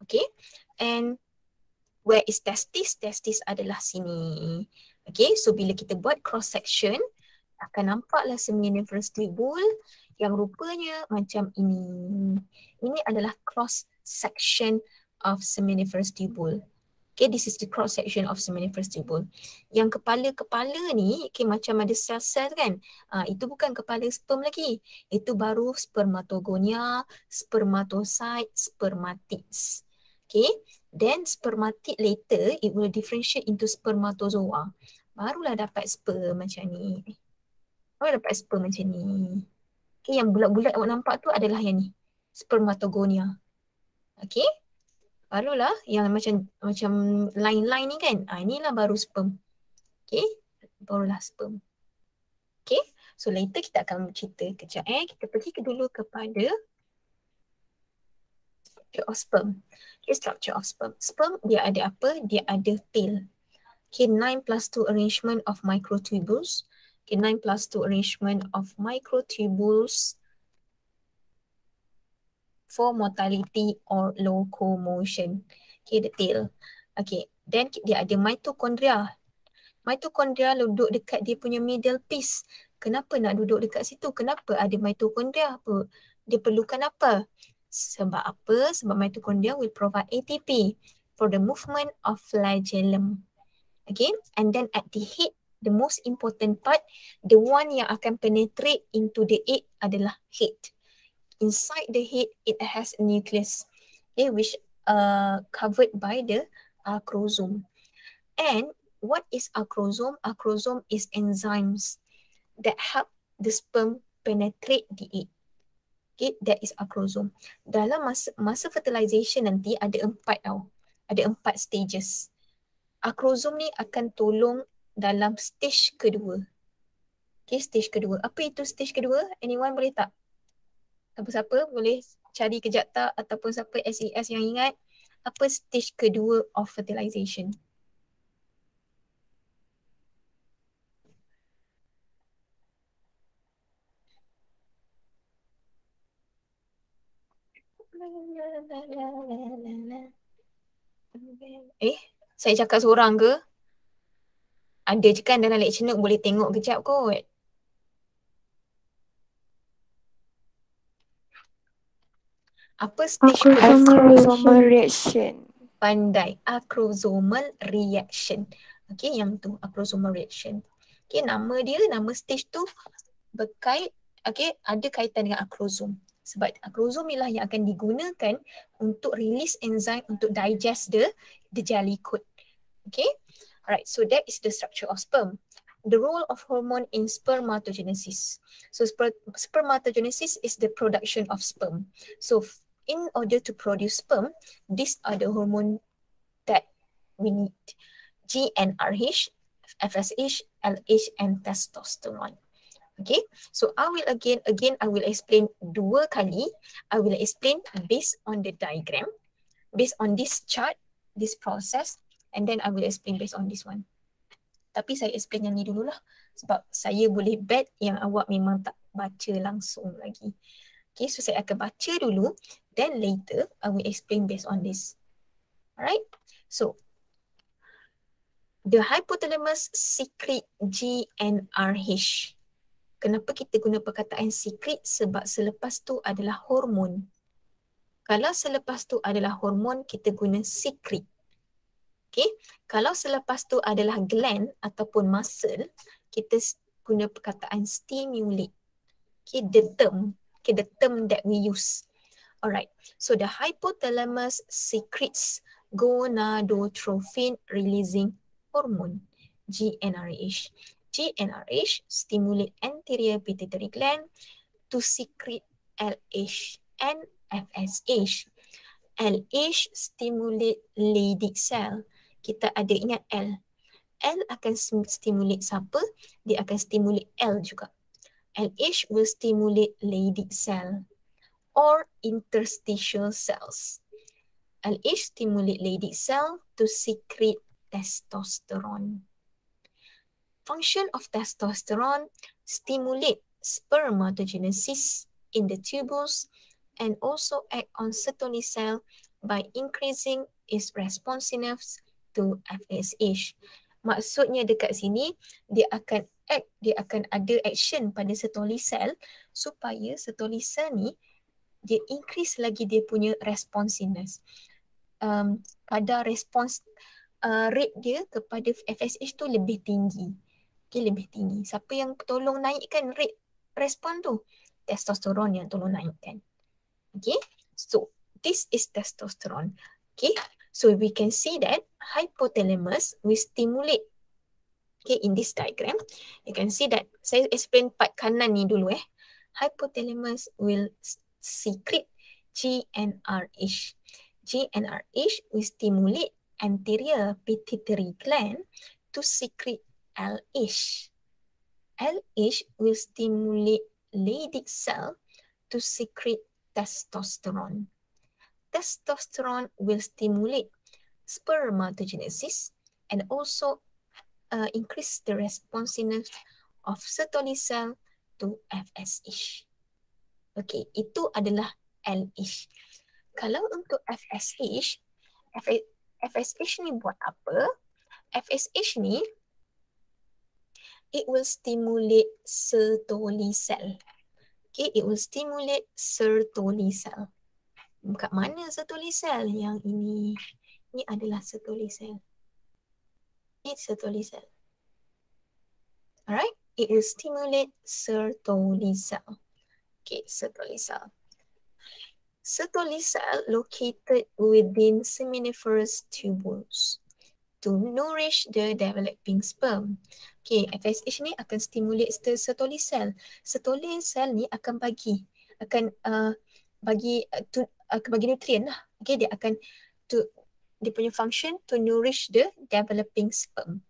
Okay, and where is testis? Testis adalah sini. Okay, so bila kita buat cross section, akan nampaklah seminiferous tubule yang rupanya macam ini. Ini adalah cross section of seminiferous tubule. Okay, this is the cross section of seminiferous tubule. Yang kepala-kepala ni, okay, macam ada sel-sel kan? Itu bukan kepala sperm lagi. Itu baru spermatogonia, spermatocyte, spermatids. Okay, then spermatid later, it will differentiate into spermatozoa. Barulah dapat sperm macam ni. Baru dapat sperm macam ni. Okay, yang bulat-bulat awak nampak tu adalah yang ni. Spermatogonia. Okay. Barulah yang macam line-line ni kan. Inilah baru sperm. Okay. Barulah sperm. Okay. So later kita akan cerita kejap. Kita pergi dulu kepada structure of sperm. Okay, structure of sperm. Sperm dia ada apa? Dia ada tail. Okay, 9+2 arrangement of microtubules. Okay, 9+2 arrangement of microtubules for motility or locomotion. Okay, the tail. Okay, then dia ada mitochondria. Mitochondria duduk dekat dia punya middle piece. Kenapa nak duduk dekat situ? Kenapa ada mitochondria? Dia perlukan apa? Sebab apa? Sebab mitochondria will provide ATP for the movement of flagellum. Okay, and then at the head The most important part, the one yang akan penetrate into the egg adalah head. Inside the head, it has a nucleus, okay, which covered by the acrosome. And what is acrosome? Acrosome is enzymes that help the sperm penetrate the egg. Okay, that is acrosome. Dalam masa fertilization nanti ada 4 tau. Ada 4 stages. Acrosome ni akan tolong dalam stage kedua. Okay, stage kedua. Apa itu stage kedua? Anyone boleh tak? Siapa-siapa boleh cari kejap tak? Ataupun siapa SES yang ingat? Apa stage kedua of fertilization? Saya cakap seorang ke? Ada je kan dalam lecture note, boleh tengok kejap kot. Apa stage kedua? Acrosomal reaction. Pandai. Acrosomal reaction. Okay, yang tu. Acrosomal reaction. Okay, nama dia, nama stage tu berkait, okay, ada kaitan dengan acrosome. Sebab acrosome inilah yang akan digunakan untuk release enzyme untuk digest the jelly coat. Okay, alright, so that is the structure of sperm. The role of hormone in spermatogenesis. So spermatogenesis is the production of sperm. So in order to produce sperm, these are the hormone that we need. GnRH, FSH, LH, and testosterone. Okay, so I will again I will explain 2 kali. I will explain based on the diagram, based on this chart, this process, and then I will explain based on this one. Tapi saya explain yang ni dululah sebab saya boleh bet yang awak memang tak baca langsung lagi. Okay, so saya akan baca dulu, then later I will explain based on this. Alright, so the hypothalamus secrete GnRH. Kenapa kita guna perkataan secret? Sebab selepas tu adalah hormon. Kalau selepas tu adalah hormon, kita guna secret. Okay. Kalau selepas tu adalah gland ataupun muscle, kita guna perkataan stimulate. Okay, the term that we use. Alright. So the hypothalamus secretes gonadotrophin releasing hormone, GnRH. GnRH stimulate anterior pituitary gland to secrete LH and FSH. LH stimulate Leydig cell. Kita ada ingat L. L akan stimulate siapa? Dia akan stimulate L juga. LH will stimulate Leydig cell or interstitial cells. LH stimulate Leydig cell to secrete testosterone. Function of testosterone, stimulate spermatogenesis in the tubules and also act on Sertoli cell by increasing its responsiveness to FSH. Maksudnya dekat sini dia akan ada action pada Sertoli cell supaya Sertoli cell ni dia increase lagi dia punya responsiveness. Kadar respons rate dia kepada FSH tu lebih tinggi. Okay, lebih tinggi. Siapa yang tolong naikkan rate respon tu? Testosteron yang tolong naikkan. Okay, so this is testosterone. Okay, so we can see that hypothalamus will stimulate. Okay, in this diagram, you can see that, saya explain part kanan ni dulu Hypothalamus will secrete GnRH. GnRH will stimulate anterior pituitary gland to secrete LH. LH will stimulate Leydig cell to secrete testosterone. Testosterone will stimulate spermatogenesis and also increase the responsiveness of Sertoli cell to FSH. Okay, itu adalah LH. Kalau untuk FSH, FSH ni buat apa? FSH ni it will stimulate Sertoli cell. Okay, it will stimulate Sertoli cell. Kat mana Sertoli cell? Yang ini. Ini adalah Sertoli cell. Ini Sertoli cell. Alright, it will stimulate Sertoli cell. Okay, Sertoli cell. Sertoli cell located within seminiferous tubules to nourish the developing sperm. Okay, FSH ni akan stimulate Sertoli cell. Sertoli cell ni akan bagi nutrien lah. Okay, dia punya function to nourish the developing sperm.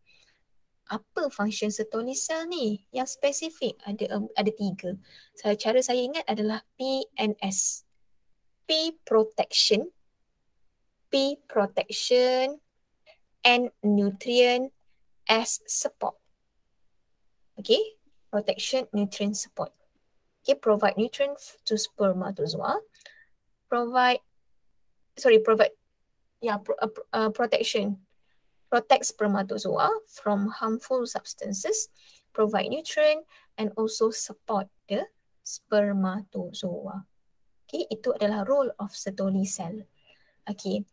Apa function Sertoli cell ni? Yang spesifik ada 3. Cara saya ingat adalah P and S. P protection, and nutrient, S support. Okay, protection, nutrient, support. Okay, provide nutrient to spermatozoa. Protection. Protect spermatozoa from harmful substances, provide nutrient, and also support the spermatozoa. Okay, itu adalah role of Sertoli cell. Okay,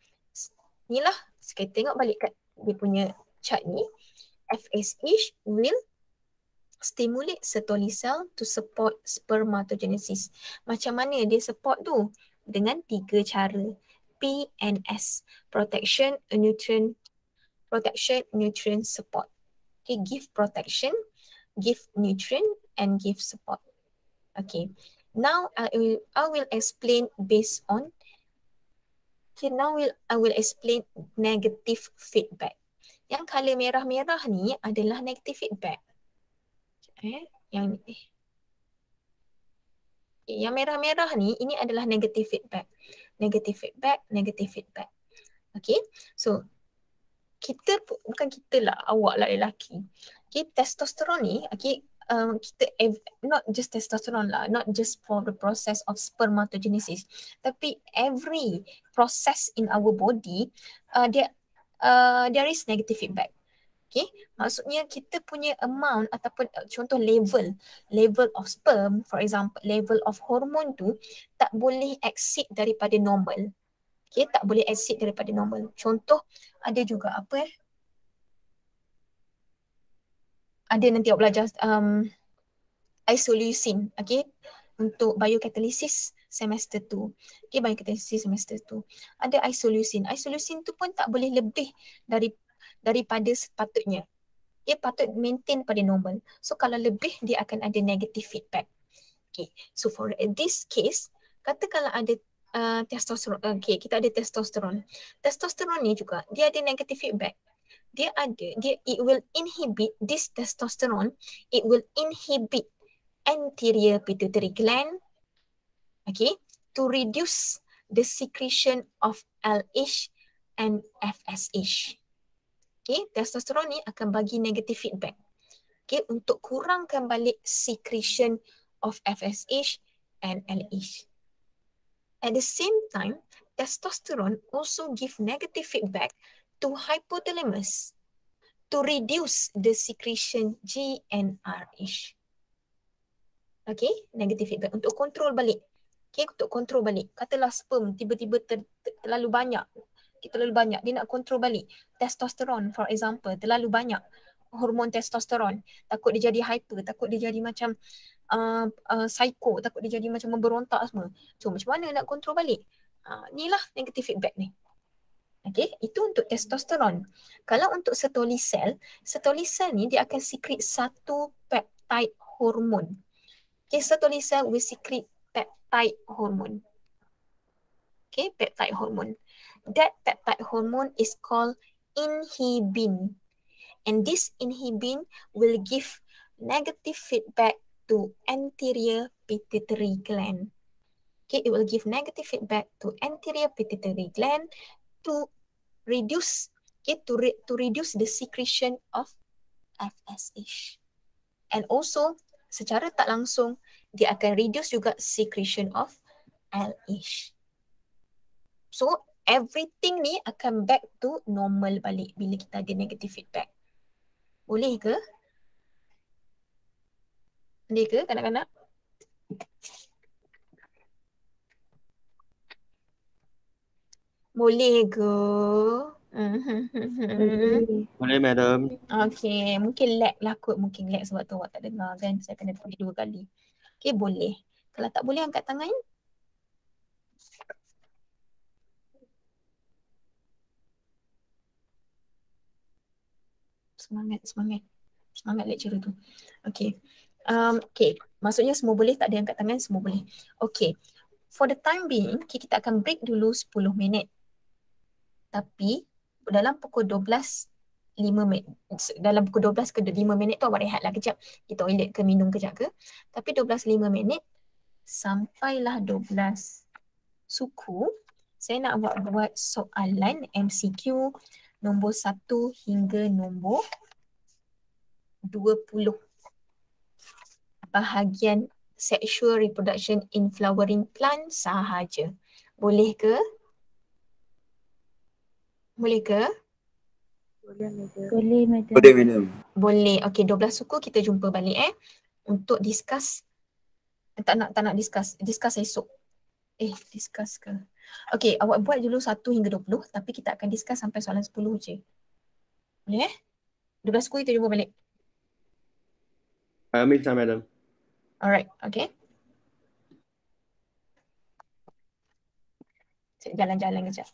inilah kita tengok balik kat dia punya chart ni. FSH will stimulate Sertoli cell to support spermatogenesis. Macam mana dia support tu? Dengan 3 cara. P and S. Protection, nutrient, support. Okay, give protection, give nutrient, and give support. Okay, now I will explain based on. Okay, now I will explain negative feedback. Yang color merah-merah ni adalah negative feedback. Yang merah-merah ni, ini adalah negative feedback. Negative feedback. Okay, so bukan kita lah, awak lah lelaki. Okay, testosterone ni, okay, not just testosterone lah, not just for the process of spermatogenesis, tapi every process in our body, there is negative feedback. Okay, maksudnya kita punya amount ataupun contoh level of sperm, for example, level of hormone tu tak boleh exceed daripada normal. Okay, tak boleh exceed daripada normal. Contoh, ada juga ada nanti awak belajar isoleucine, okay, untuk biocatalysis semester 2. Okay, biocatalysis semester 2. Ada isoleucine. Isoleucine tu pun tak boleh lebih daripada sepatutnya. Dia patut maintain pada normal. So kalau lebih, dia akan ada negative feedback. Okay, so for this case, katakanlah ada testosteron. Okay, kita ada testosteron. Testosteron ni juga, dia ada negative feedback. It will inhibit this testosterone. It will inhibit anterior pituitary gland, okay, to reduce the secretion of LH and FSH. Okay, testosteron ni akan bagi negative feedback. Okay, untuk kurangkan balik secretion of FSH and LH. At the same time, testosterone also give negative feedback to hypothalamus to reduce the secretion GnRH. Okay, negative feedback untuk kontrol balik. Okay, untuk kontrol balik. Katalah sperm tiba-tiba terlalu banyak. Dia nak kontrol balik. Testosteron, for example, terlalu banyak. Hormon testosteron. Takut dia jadi hyper, takut dia jadi macam psycho, takut dia jadi macam memberontak semua. So macam mana nak kontrol balik? Inilah negative feedback ni. Okay, itu untuk testosteron. Kalau untuk Sertoli cell ni dia akan secrete satu peptide hormon. Okay, Sertoli cell will secrete peptide hormone. Okay, peptide hormone. That peptide hormone is called inhibin. And this inhibin will give negative feedback to anterior pituitary gland. Okay, it will give negative feedback to anterior pituitary gland to reduce, to reduce the secretion of FSH. And also, secara tak langsung, dia akan reduce juga secretion of LH. So, everything ni akan back to normal balik bila kita ada negative feedback. Boleh ke? Boleh ke kanak-kanak? Boleh ke? Boleh. Boleh, madam. Okay, mungkin lag lah kot. Mungkin lag sebab tu awak tak dengar kan. Saya kena tulis 2 kali. Okay, boleh. Kalau tak boleh, angkat tangan. Semangat, semangat. Semangat lecturer tu. Okay. Okay, maksudnya semua boleh, tak ada yang angkat tangan, semua boleh. Okay. For the time being, kita akan break dulu 10 minit. Tapi dalam pukul 12, 5 minit, dalam pukul 12 ke 5 minit tu awak rehat lah kejap. Pergi toilet ke minum kejap ke. Tapi 12, 5 minit sampailah 12 suku, saya nak awak buat soalan MCQ nombor 1 hingga nombor 20. Bahagian sexual reproduction in flowering plant sahaja. Boleh ke? Boleh ke? Boleh, madam. Boleh, madam. Boleh. Okey, 12 suku kita jumpa balik untuk discuss. Tak nak discuss. Discuss esok. Discuss ke? Okey, awak buat dulu 1 hingga 20 tapi kita akan discuss sampai soalan 10 je. Boleh 12 suku kita jumpa balik. Miss lah, madam. Alright, okay. Jalan-jalan kejap.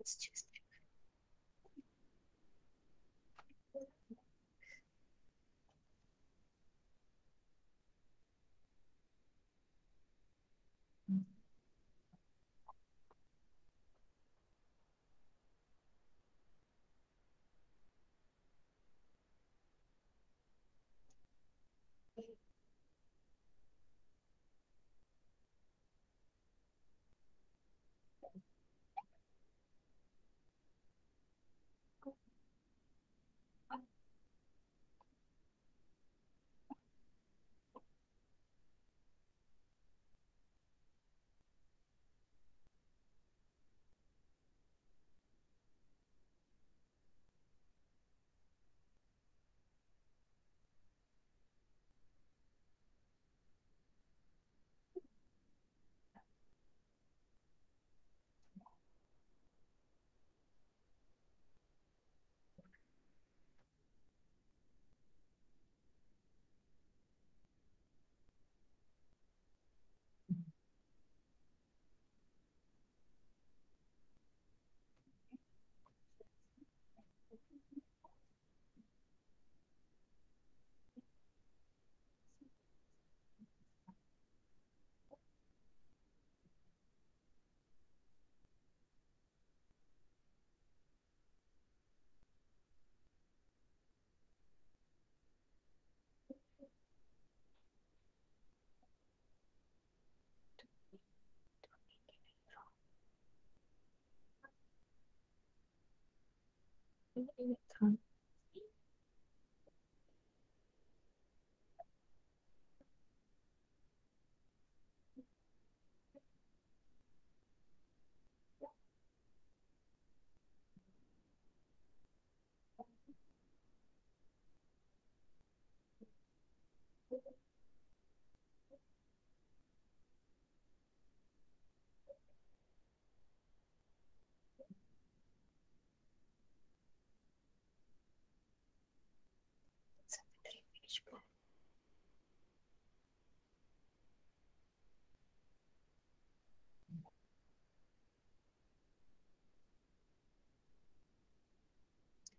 Let's choose.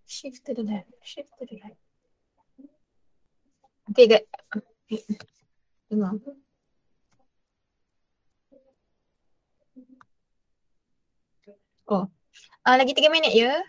Shift to the left, shift to the right. Okay, guys. Tengok. Oh, lagi 3 minit ya.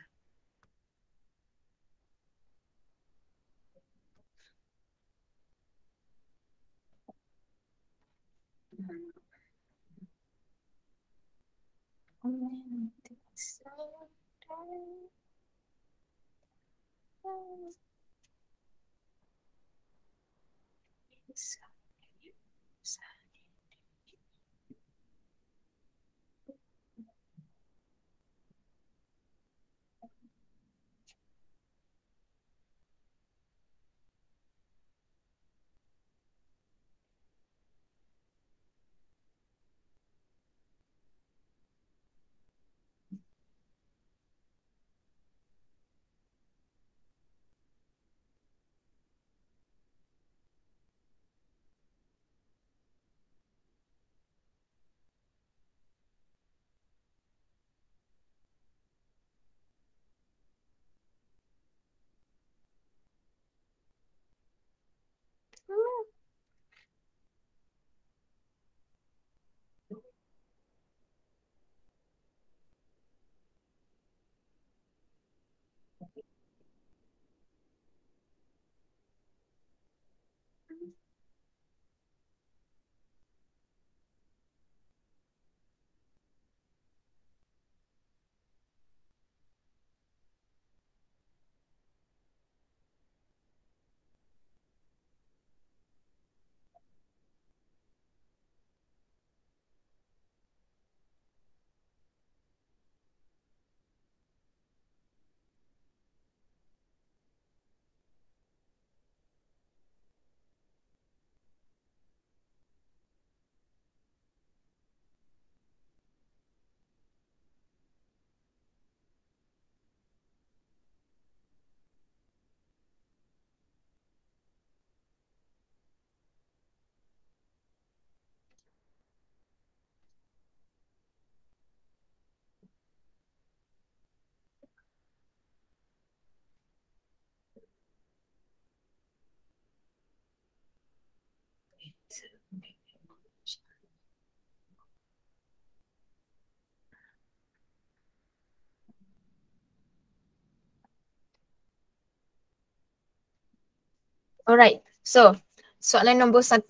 Alright, so soalan nombor 1.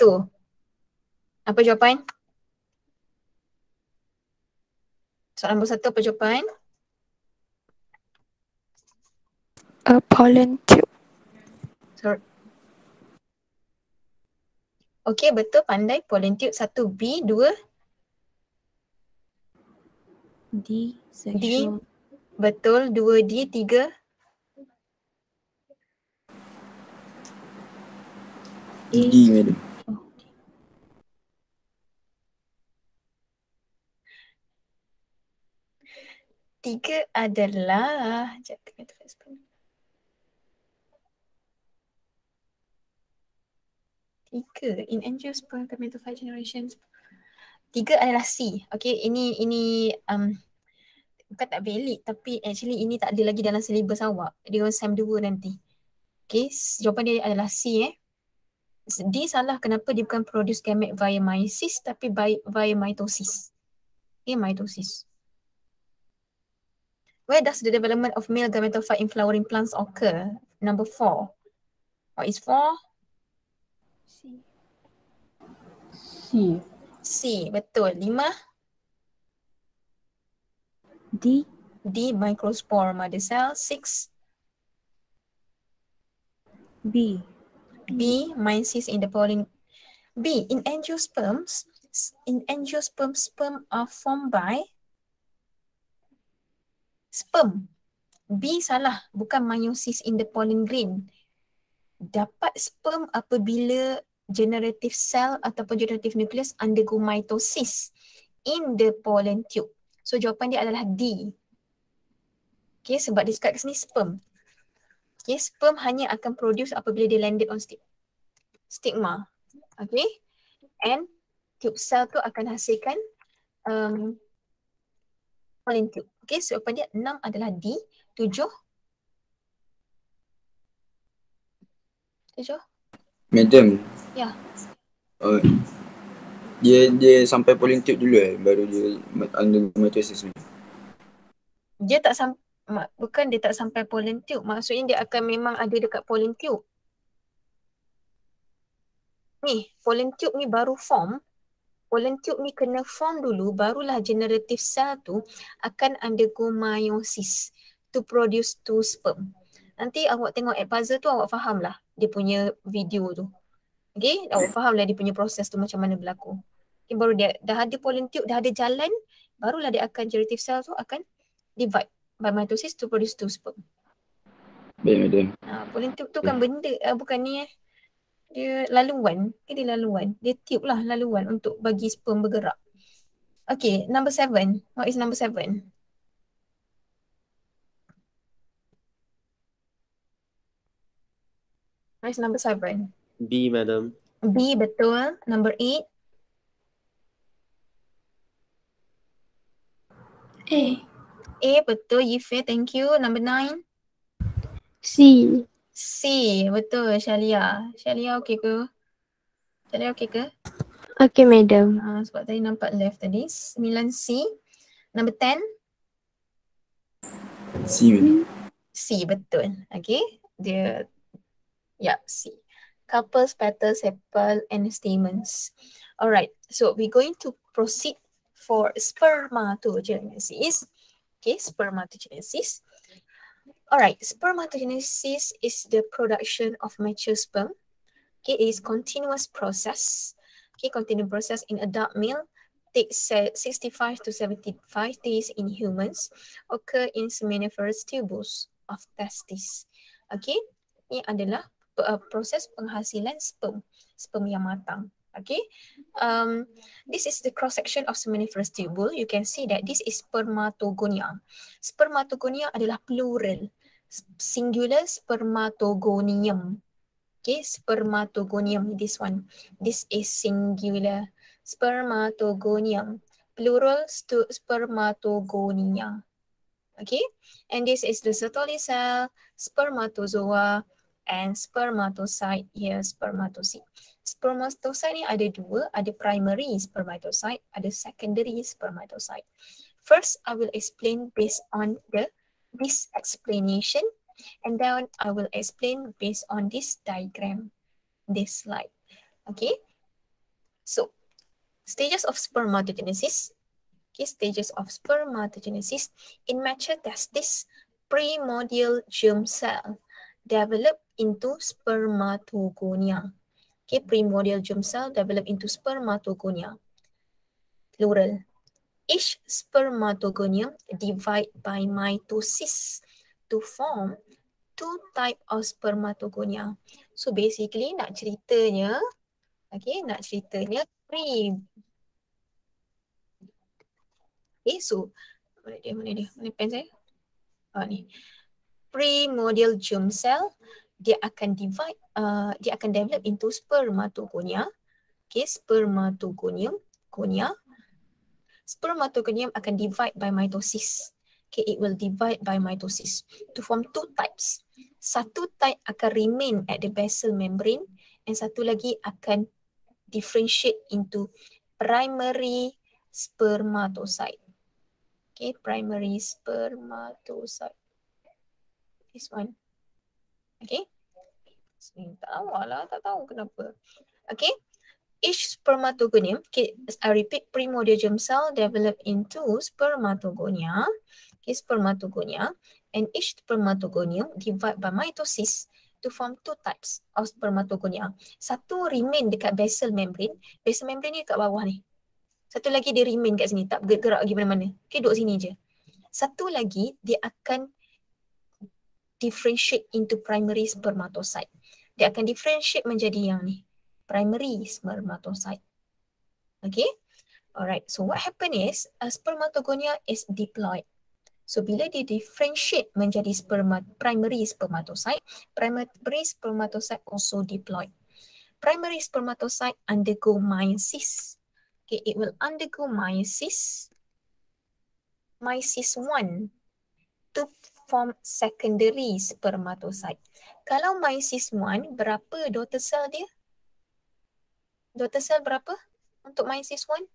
Apa jawapan? Soalan nombor 1 apa jawapan? A pollen tube. Sorry. Okey, betul, pandai. Pollen tube 1B, 2 D. Sexual. betul, 2D, 3 D, madam. Tiga adalah tiga in angiosperm gametophyte generations. Tiga adalah C. Okay, ini bukan tak valid tapi actually ini tak ada lagi dalam syllabus awak. Dia SEM 2 nanti. Okay, jawapan dia adalah C. D salah, kenapa dia bukan produce gamete via meiosis tapi via mitosis. Okay, mitosis. Where does the development of male gametophyte in flowering plants occur? Number 4. What is 4? C. C. C, betul. 5. D. D, microspore mother cell. 6. B. B, meiosis in the pollen. B, in angiosperms, sperm are formed by sperm. B salah, bukan meiosis in the pollen grain. Dapat sperm apabila generative cell ataupun generative nucleus undergo mitosis in the pollen tube. So jawapan dia adalah D. Okay, sebab dia cakap kat sini sperm. Okay, sperm hanya akan produce apabila dia landed on stigma. Okay, and tube cell tu akan hasilkan pollen tube. Okay, so jawapan dia 6 adalah D. 7. 7. Madam. Ya. Dia sampai pollen tube dulu baru dia under mitosis ni. Dia tak bukan dia tak sampai pollen tube. Maksudnya dia akan memang ada dekat pollen tube. Ni, pollen tube ni baru form. Pollen tube ni kena form dulu, barulah generative cell tu akan undergo meiosis to produce two sperm. Nanti awak tengok at puzzle tu awak faham lah dia punya video tu. Okay, awak faham lah dia punya proses tu macam mana berlaku. Okay, baru dia dah ada pollen tube, dah ada jalan, barulah dia akan generative cell tu akan divide by mitosis to produce two sperm. Baik, madam. Pollen tube tu kan benda, bukan ni dia laluan. Dia laluan. Dia tube lah laluan untuk bagi sperm bergerak. Okay, number 7. What is number 7? What is number 7? B, madam. B, betul. Number 8. A. A, betul. Yife, thank you. Number 9. C. C, betul. Shalia. Shalia okey ke? Shalia okey ke? Okay, madam. Sebab tadi nampak left tadi. 9 C. Number 10. C, madam. C, betul. Okay. Dia, C. Carpels, petals, sepal and stamens. Alright. So we're going to proceed for spermatogenesis. Okay, spermatogenesis. Alright, spermatogenesis is the production of mature sperm. Okay, it is continuous process. Okay, continuous process in adult male takes 65 to 75 days in humans, occur in seminiferous tubules of testis. Okay, ini adalah proses penghasilan sperm yang matang. Okay, this is the cross section of seminiferous tubule. You can see that this is spermatogonia. Spermatogonia adalah plural. Singular spermatogonium. Okay, spermatogonium, this one. This is singular spermatogonium. Plural spermatogonia. Okay, and this is the Sertoli cell, spermatozoa, and spermatocyte here, spermatocyte. Spermatocyte ni ada dua, ada primary spermatocyte, ada secondary spermatocyte. First, I will explain based on this explanation, and then I will explain based on this diagram, this slide. Okay, so stages of spermatogenesis. Okay, stages of spermatogenesis. In mature testis, primordial germ cell develop into spermatogonia. Okay, primordial germ cell develop into spermatogonia. Plural. Each spermatogonium divide by mitosis to form two type of spermatogonia. So basically nak ceritanya, okay, so mana pen saya? Ni. Primordial germ cell, dia akan develop into spermatogonia. Okay, spermatogonium. Spermatogonium akan divide by mitosis. Okay, it will divide by mitosis to form two types. Satu type akan remain at the basal membrane and satu lagi akan differentiate into primary spermatocyte. Okay, primary spermatocyte. This one. Okay. Tak tahu kenapa. Okay. Each spermatogonium, okay, I repeat, primordial germ cell develop into spermatogonia. Okay, spermatogonia. And each spermatogonium divide by mitosis to form two types of spermatogonia. Satu remain dekat basal membrane. Basal membrane ni kat bawah ni. Satu lagi dia remain kat sini, tak bergerak pergi mana-mana. Okay, duduk sini je. Satu lagi dia akan differentiate into primary spermatocyte. Dia akan differentiate menjadi yang ni, primary spermatocyte. Okay, alright. So what happen is a spermatogonia is diploid. So bila dia differentiate menjadi primary spermatocyte also diploid. Primary spermatocyte undergo meiosis. Okay, it will undergo meiosis 1 to form secondary spermatocyte. Kalau meiosis 1, berapa daughter cell dia? Daughter cell berapa untuk meiosis 1?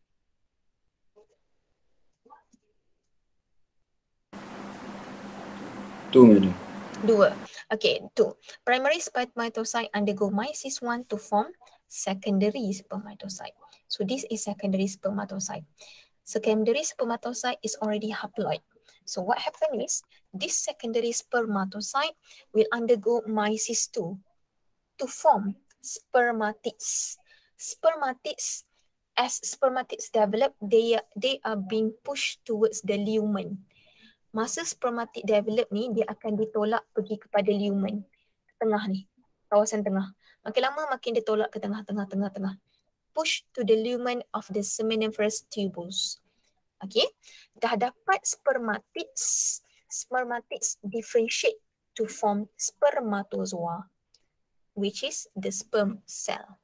2 madam. 2. Okay, 2. Primary spermatocyte undergo meiosis 1 to form secondary spermatocyte. So this is secondary spermatocyte. Secondary spermatocyte is already haploid. So what happens is this secondary spermatocyte will undergo meiosis 2 to form spermatids. Spermatids, as spermatids develop, they are being pushed towards the lumen. Masa spermatid develop ni, dia akan ditolak pergi kepada lumen. Tengah ni, kawasan tengah. Makin lama makin ditolak ke tengah. Push to the lumen of the seminiferous tubules. Okay, dah dapat spermatids differentiate to form spermatozoa, which is the sperm cell.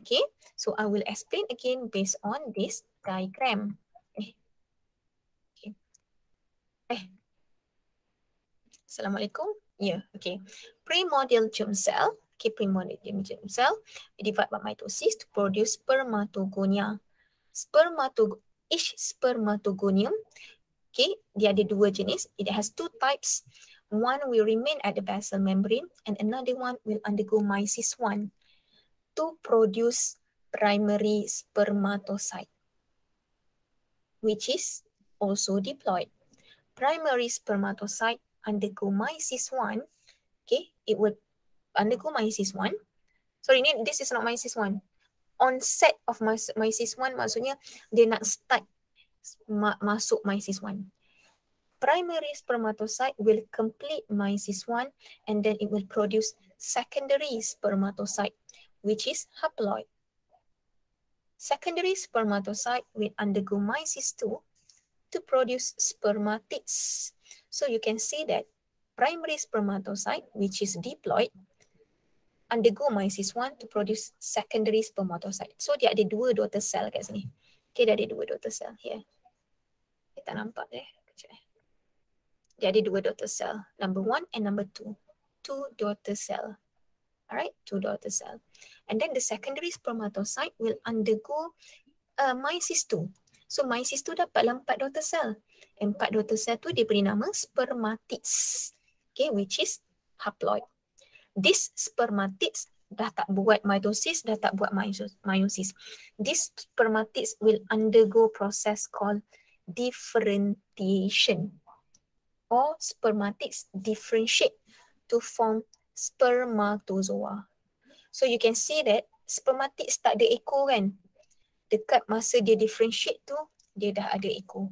Okay, so I will explain again based on this diagram. Assalamualaikum. Yeah, okay. Primordial germ cell. Okay, primordial germ cell divide by mitosis to produce spermatogonia. Each spermatogonium, okay, dia ada dua jenis. It has two types. One will remain at the basal membrane and another one will undergo meiosis 1 to produce primary spermatocyte, which is also diploid. Primary spermatocyte undergo meiosis 1, okay, it would undergo meiosis 1. Sorry, this is not meiosis 1. Onset of meiosis 1 maksudnya dia nak start masuk meiosis 1. Primary spermatocyte will complete meiosis 1 and then it will produce secondary spermatocyte, which is haploid. Secondary spermatocyte will undergo meiosis 2 to produce spermatids. So you can see that primary spermatocyte, which is diploid, undergo meiosis 1 to produce secondary spermatocyte. So dia ada dua daughter cell kat sini. Okay, dia ada dua daughter cell here. Kita tak nampak dia ada dua daughter cell, number 1 and number 2. 2 daughter cell Alright, 2 daughter cell. And then the secondary spermatocyte will undergo meiosis 2. So meiosis 2 dapatlah 4 daughter cell. 4 daughter cell tu dia beri nama spermatids. Okay, which is haploid. This spermatids dah tak buat mitosis, dah tak buat meiosis. This spermatids will undergo process called differentiation, or spermatids differentiate to form spermatozoa. So you can see that spermatids tak ada echo kan. Dekat masa dia differentiate tu, dia dah ada echo.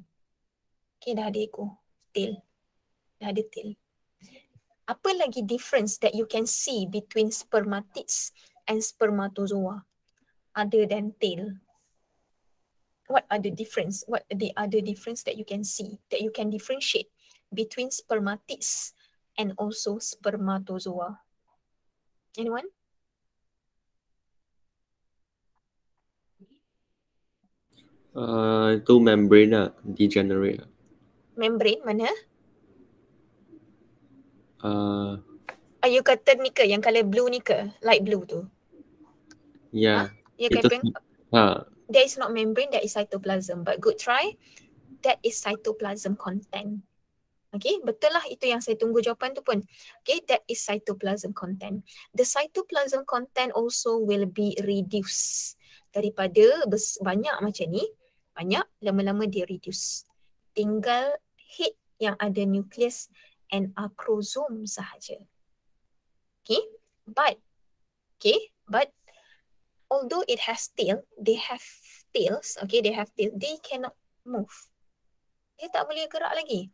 Okay, dah ada echo. Tail. Dah ada tail. Apa lagi difference that you can see between spermatids and spermatozoa other than tail? What are the difference? What are the other difference that you can see, that you can differentiate between spermatids and also spermatozoa? Anyone? Itu membrane lah, degenerate. Membrane mana? You Ya, kata ni ke, yang color blue ni ke? Light blue tu. ya. You Itu kata there is not membrane, that is cytoplasm. But good try. That is cytoplasm content. Okay, betul lah, itu yang saya tunggu jawapan tu pun. Okay, that is cytoplasm content. The cytoplasm content also will be reduced. Daripada banyak macam ni, banyak, lama-lama dia reduce. Tinggal head yang ada nucleus and acrosome sahaja. Okay, but although it has tail, they have tails, okay, they cannot move. Dia tak boleh gerak lagi.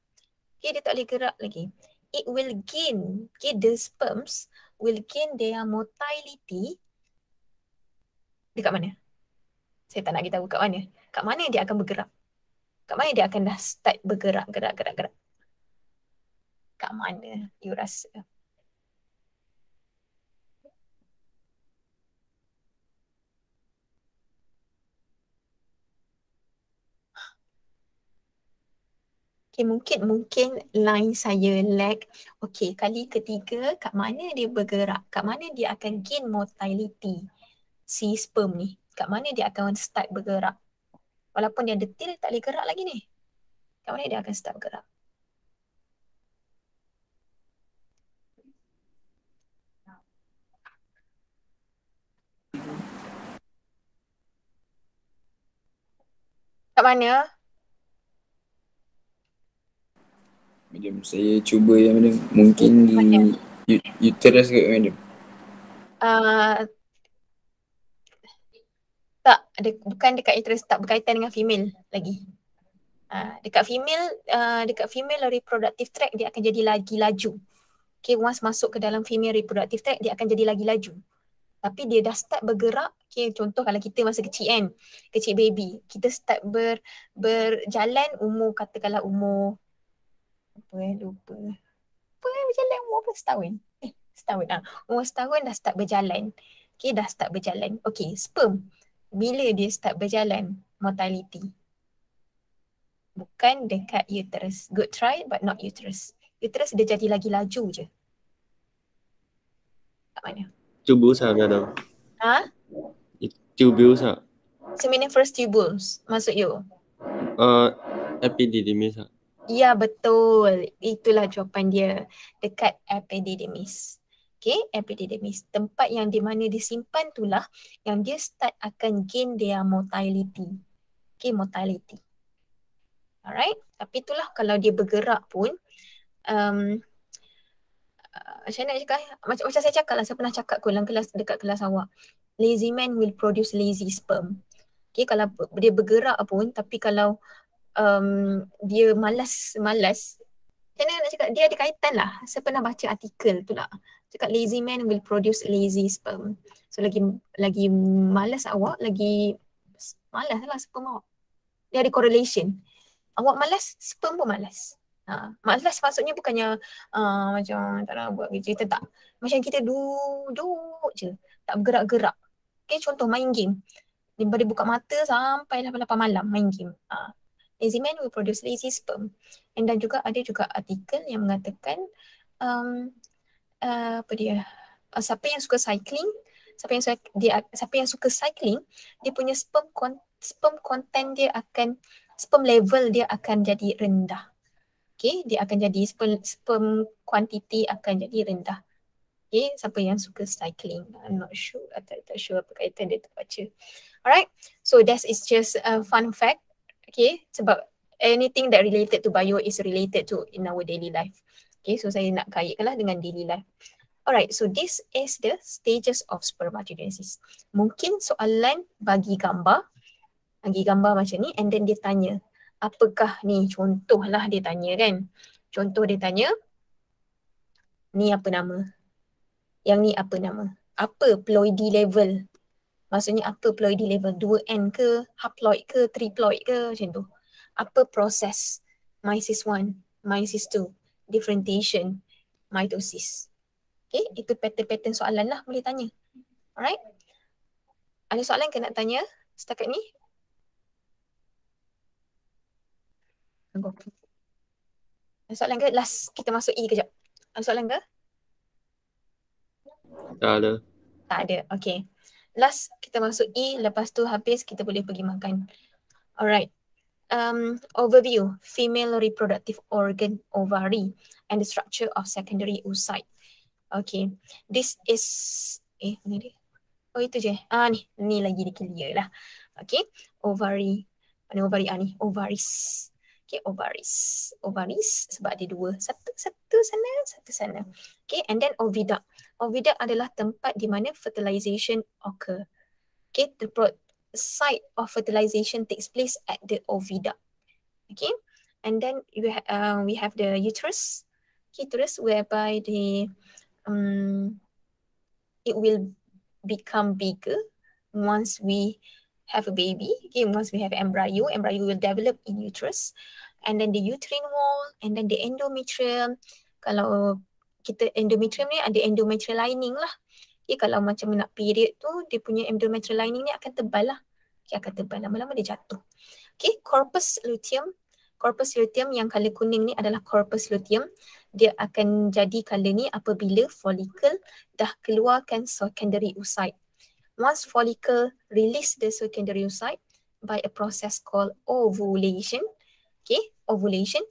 Okay, dia tak boleh gerak lagi. It will gain, okay, the sperms will gain their motility. Dekat mana? Saya tak nak kita tahu kat mana. Kat mana dia akan bergerak? Kat mana dia akan dah start bergerak, gerak. Kat mana you rasa? Okay, mungkin line saya lag. Okay, kali ketiga, kat mana dia bergerak? Kat mana dia akan gain motility? Si sperm ni. Kat mana dia akan start bergerak? Walaupun dia detail, tak boleh gerak lagi ni. Kat mana dia akan start bergerak? Kat mana? Madam, saya cuba ya madam. Mungkin di uterus ke madam? Tak, bukan dekat uterus, tak berkaitan dengan female lagi. Dekat female reproductive tract dia akan jadi lagi laju. Okay, once masuk ke dalam female reproductive tract dia akan jadi lagi laju. Tapi dia dah start bergerak. Okay, contoh kalau kita masa kecil kan, kecil baby, kita start berjalan katakanlah umur lupa. Berjalan umur apa? Setahun. Umur setahun dah start berjalan. Okay, dah start berjalan. Okay, sperm. Bila dia start berjalan, motility. Bukan dekat uterus. Good try but not uterus. Uterus dia jadi lagi laju je. Kat mana? Tubules lah, madam. Tubules lah. Seminiferous tubules, maksud you? Epididymis lah. Ya, betul. Itulah jawapan dia. Dekat epididymis. Okay, epididymis. Tempat yang di mana disimpan itulah yang dia start akan gain their motility. Okay, motility. Alright. Tapi itulah kalau dia bergerak pun, macam mana nak cakap? Macam saya cakap lah, saya pernah cakap dekat kelas awak. Lazy man will produce lazy sperm. Okay, kalau dia bergerak pun, tapi kalau dia malas, macam mana nak cakap, dia ada kaitan lah. Saya pernah baca artikel tu lah, cakap lazy man will produce lazy sperm. So lagi malas awak, lagi malas lah sperm awak. Dia ada correlation. Awak malas, sperm pun malas. Malas maksudnya bukannya macam tak nak buat kerja, tak. Macam kita duduk je, tak bergerak-gerak. Okay, contoh main game. Daripada buka mata sampai 8 malam main game. Lazy man will produce lazy sperm. Dan juga ada juga artikel yang mengatakan apa dia? siapa yang suka cycling, siapa yang suka cycling, dia punya sperm content dia akan, sperm level dia akan jadi rendah. Okay, dia akan jadi sperm quantity akan jadi rendah. Okay, siapa yang suka cycling? I'm not sure, tak sure apa kaitan dia terbaca. Alright, so that is just a fun fact. Okay, sebab anything that related to bio is related to in our daily life. Okay, so saya nak kaitkanlah dengan daily life. Alright, so this is the stages of spermatogenesis. Mungkin soalan bagi gambar macam ni, and then dia tanya, apakah ni, contohlah dia tanya kan. Contoh dia tanya, ni apa nama? Yang ni apa nama? Apa ploidy level? Maksudnya apa ploidy level? 2N ke? Haploid ke? Triploid ke? Macam tu. Apa proses meiosis 1, meiosis 2, differentiation, mitosis. Okay, itu pattern-pattern soalan lah boleh tanya. Alright. Ada soalan ke nak tanya setakat ni? Ada soalan ke? Last kita masuk E kejap. Ada soalan ke? Tak ada. Tak ada. Okay. Last kita masuk E, lepas tu habis kita boleh pergi makan. Alright. Overview, female reproductive organ, ovary, and the structure of secondary oocyte. Okay. This is, mana dia? Oh itu je. Ni lagi di clear lah. Okay. Ovary. Mana ovary? Ni. Ovaries. Okay, ovaries. Ovaries sebab ada dua. Satu sana, satu sana. Okay, and then oviduct. Oviduct adalah tempat di mana fertilization occur. Okay, the site of fertilization takes place at the oviduct. Okay, and then we have the uterus. Uterus whereby the it will become bigger once we have a baby. Okay, once we have embryo will develop in uterus, and then the uterine wall, and then the endometrium. Kalau kita endometrium ni ada endometrial lining lah. Okay, kalau macam nak period tu, dia punya endometrial lining ni akan tebal lah. Okay, akan tebal, lama-lama dia jatuh. Okay, corpus luteum. Corpus luteum yang colour kuning ni adalah corpus luteum. Dia akan jadi colour ni apabila follicle dah keluarkan secondary oocyte. Once follicle release the secondary oocyte by a process called ovulation, okay, ovulation,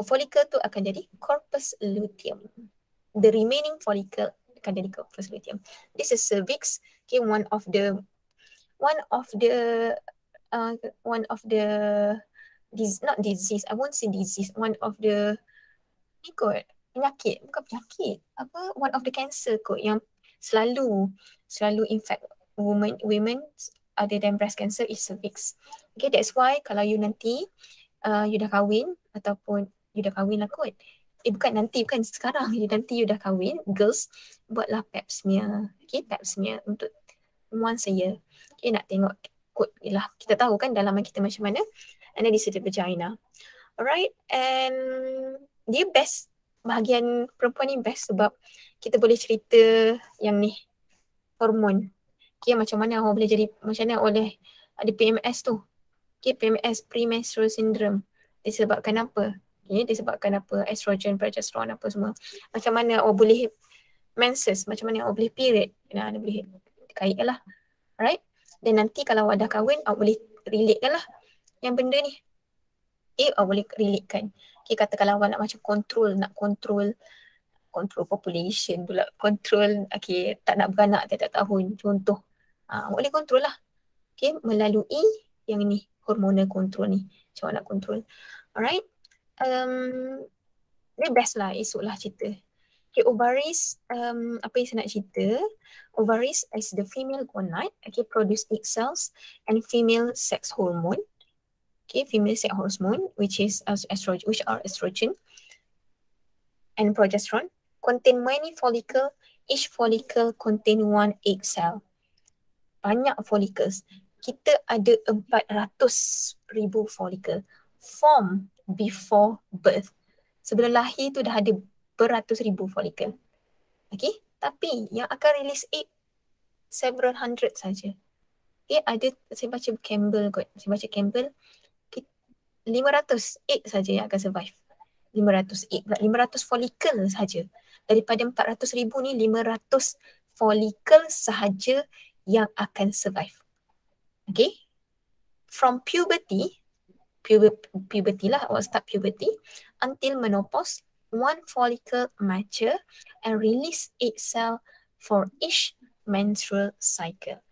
follicle tu akan jadi corpus luteum. The remaining follicle akan jadi corpus luteum. This is cervix, okay, one of the not disease, I won't say disease, one of the penyakit, bukan penyakit, one of the cancer kot yang selalu infect women other than breast cancer is cervix. Okay, that's why kalau you nanti you dah kahwin ataupun you dah kahwin lah kot. Bukan sekarang, nanti you dah kahwin, girls, buatlah pap smear. Okay, pap smear untuk once a year. Okay, nak tengok kot lah. Kita tahu kan dalaman kita macam mana. And then this is the vagina. Alright, and dia best, bahagian perempuan ni best sebab kita boleh cerita yang ni, hormon. Okay, macam mana orang boleh jadi, macam mana boleh ada PMS tu. Okay, PMS, premenstrual syndrome. Disebabkan apa? Okay, disebabkan apa? Estrogen, progesterone, apa semua. Macam mana orang boleh menses, macam mana orang boleh period. Dia boleh kait lah. Alright. Dan nanti kalau awak dah kahwin, awak boleh relate kan lah yang benda ni. Okay, awak boleh relate kan. Okay, katakanlah awak nak macam control population pula. Control, okay, tak nak beranak tiap-tiap tahun. Contoh. Awak boleh control lah. Okay, melalui yang ni, hormonal control ni. Macam awak nak control. Alright. Dia best lah, esok lah cerita. Okay, ovaries, apa yang saya nak cerita, ovaries is the female gonad, okay, produce egg cells and female sex hormone. Okay, female sex hormone, which are estrogen and progesterone, contain many follicle. Each follicle contain one egg cell. Banyak follicles. Kita ada 400,000 follicle form before birth. Sebelum lahir tu dah ada beratus-ribu follicle. Okay, tapi yang akan release egg several hundred saja. Okay, ada, saya baca Campbell kot. 500 egg saja yang akan survive. 508 pula. 500 folikel sahaja. Daripada 400,000 ni, 500 folikel sahaja yang akan survive. Okay. From puberty lah, awak start puberty, until menopause, one follicle mature and release its cell for each menstrual cycle.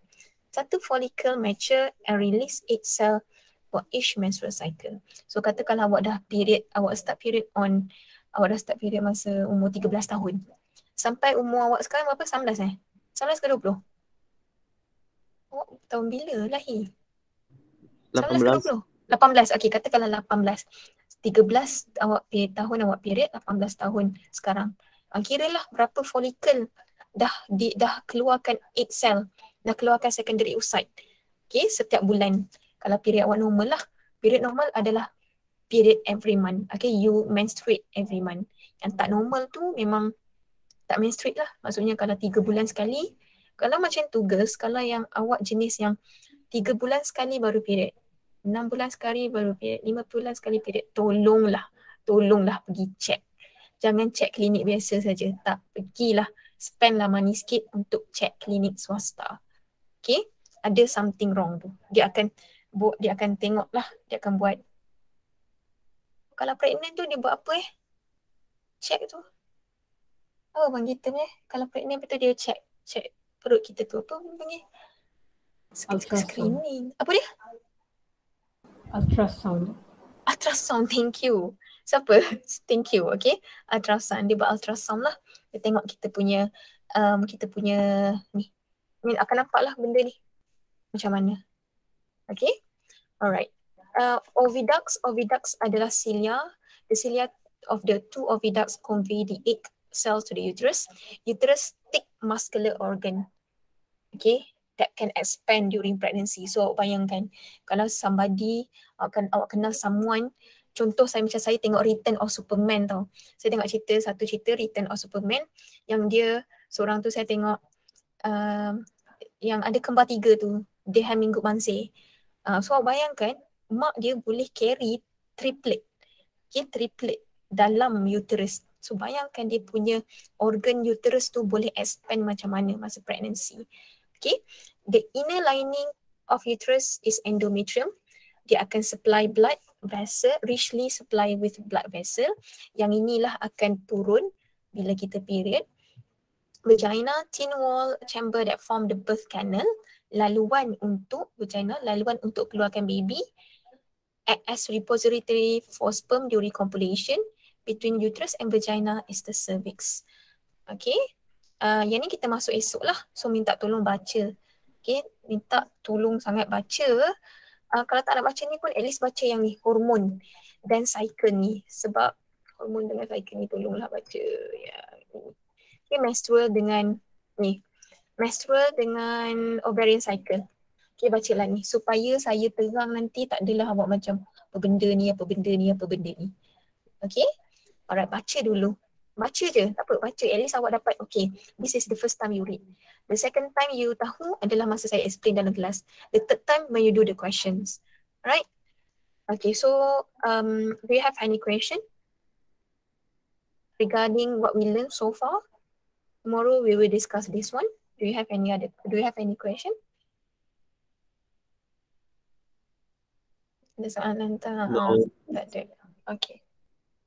Satu follicle mature and release its cell for each menstrual cycle. So katakanlah awak dah start period masa umur 13 tahun. Sampai umur awak sekarang berapa? 19 19 ke 20? Awak tahun bila lahir? 19 ke 20? 18. Okey, katakanlah 18. 13 tahun awak period, 18 tahun sekarang. Kiralah berapa folikel dah keluarkan egg cell, dah keluarkan secondary oocyte. Okey, setiap bulan. Kalau period awak normal lah. Period normal adalah period every month. Okay, you menstruate every month. Yang tak normal tu memang tak menstruate lah. Maksudnya kalau 3 bulan sekali. Kalau macam tu girls, kalau yang awak jenis yang 3 bulan sekali baru period, 6 bulan sekali baru period, 5 bulan sekali period, tolonglah pergi check. Jangan check klinik biasa saja. Tak, pergilah spendlah money sikit untuk check klinik swasta. Okay, ada something wrong tu. Dia akan tengok lah, dia akan buat. Kalau pregnant tu dia buat apa check tu. Oh, bang kita kalau pregnant betul dia check perut kita tu apa panggil? Screening. Apa dia? Ultrasound. Ultrasound, thank you. Siapa? Thank you, okay. Ultrasound, dia buat ultrasound lah. Dia tengok kita punya ni. Akan nampak lah benda ni. Macam mana. Okay. Alright. Oviducts adalah cilia. The cilia of the two oviducts convey the egg cells to the uterus. Uterus thick muscular organ. Okay. That can expand during pregnancy. So bayangkan kalau somebody, awak kenal someone, contoh macam saya tengok Return of Superman tau. Saya tengok satu cerita Return of Superman yang dia seorang tu saya tengok yang ada kembar 3 tu, dia minggu mansir. So bayangkan mak dia boleh carry triplet. Okay, triplet dalam uterus. So bayangkan dia punya organ uterus tu boleh expand macam mana masa pregnancy. Okay, the inner lining of uterus is endometrium. Dia akan supply blood vessel, richly supply with blood vessel. Yang inilah akan turun bila kita period. Vagina, thin wall chamber that form the birth canal. Laluan untuk vagina, laluan untuk keluarkan baby. Act as repository for sperm during copulation. Between uterus and vagina is the cervix. Okay. Yang ni kita masuk esok lah. So minta tolong baca. Okay. Minta tolong sangat baca. Kalau tak nak baca ni pun at least baca yang ni. Hormon dan cycle ni. Sebab hormon dengan cycle ni tolonglah baca. Ya. Okay. Menstrual dengan ni. Menstrual dengan ovarian cycle. Okay, bacalah ni. Supaya saya terang nanti tak adalah awak macam apa benda ni. Okay. Alright, baca dulu. Baca je, tak apa, baca. At least awak dapat, okay, this is the first time you read. The second time you tahu adalah masa saya explain dalam kelas. The third time when you do the questions. Alright? Okay, so do you have any question regarding what we learned so far? Tomorrow we will discuss this one. Do you have any question? Ada soalan tak? No. Tak ada. Okay.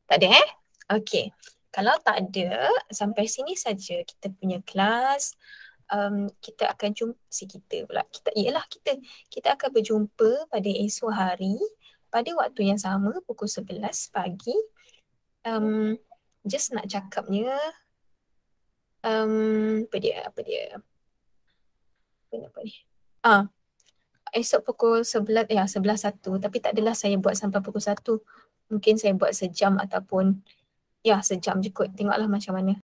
Tak ada Okay. Kalau tak ada, sampai sini saja kita punya kelas. Kita akan jumpa kita akan berjumpa pada esok hari pada waktu yang sama pukul 11 pagi. Just nak cakapnya apa dia? Esok pukul 11 11.1, tapi tak adalah saya buat sampai pukul 1. Mungkin saya buat sejam ataupun sejam je kot. Tengoklah macam mana.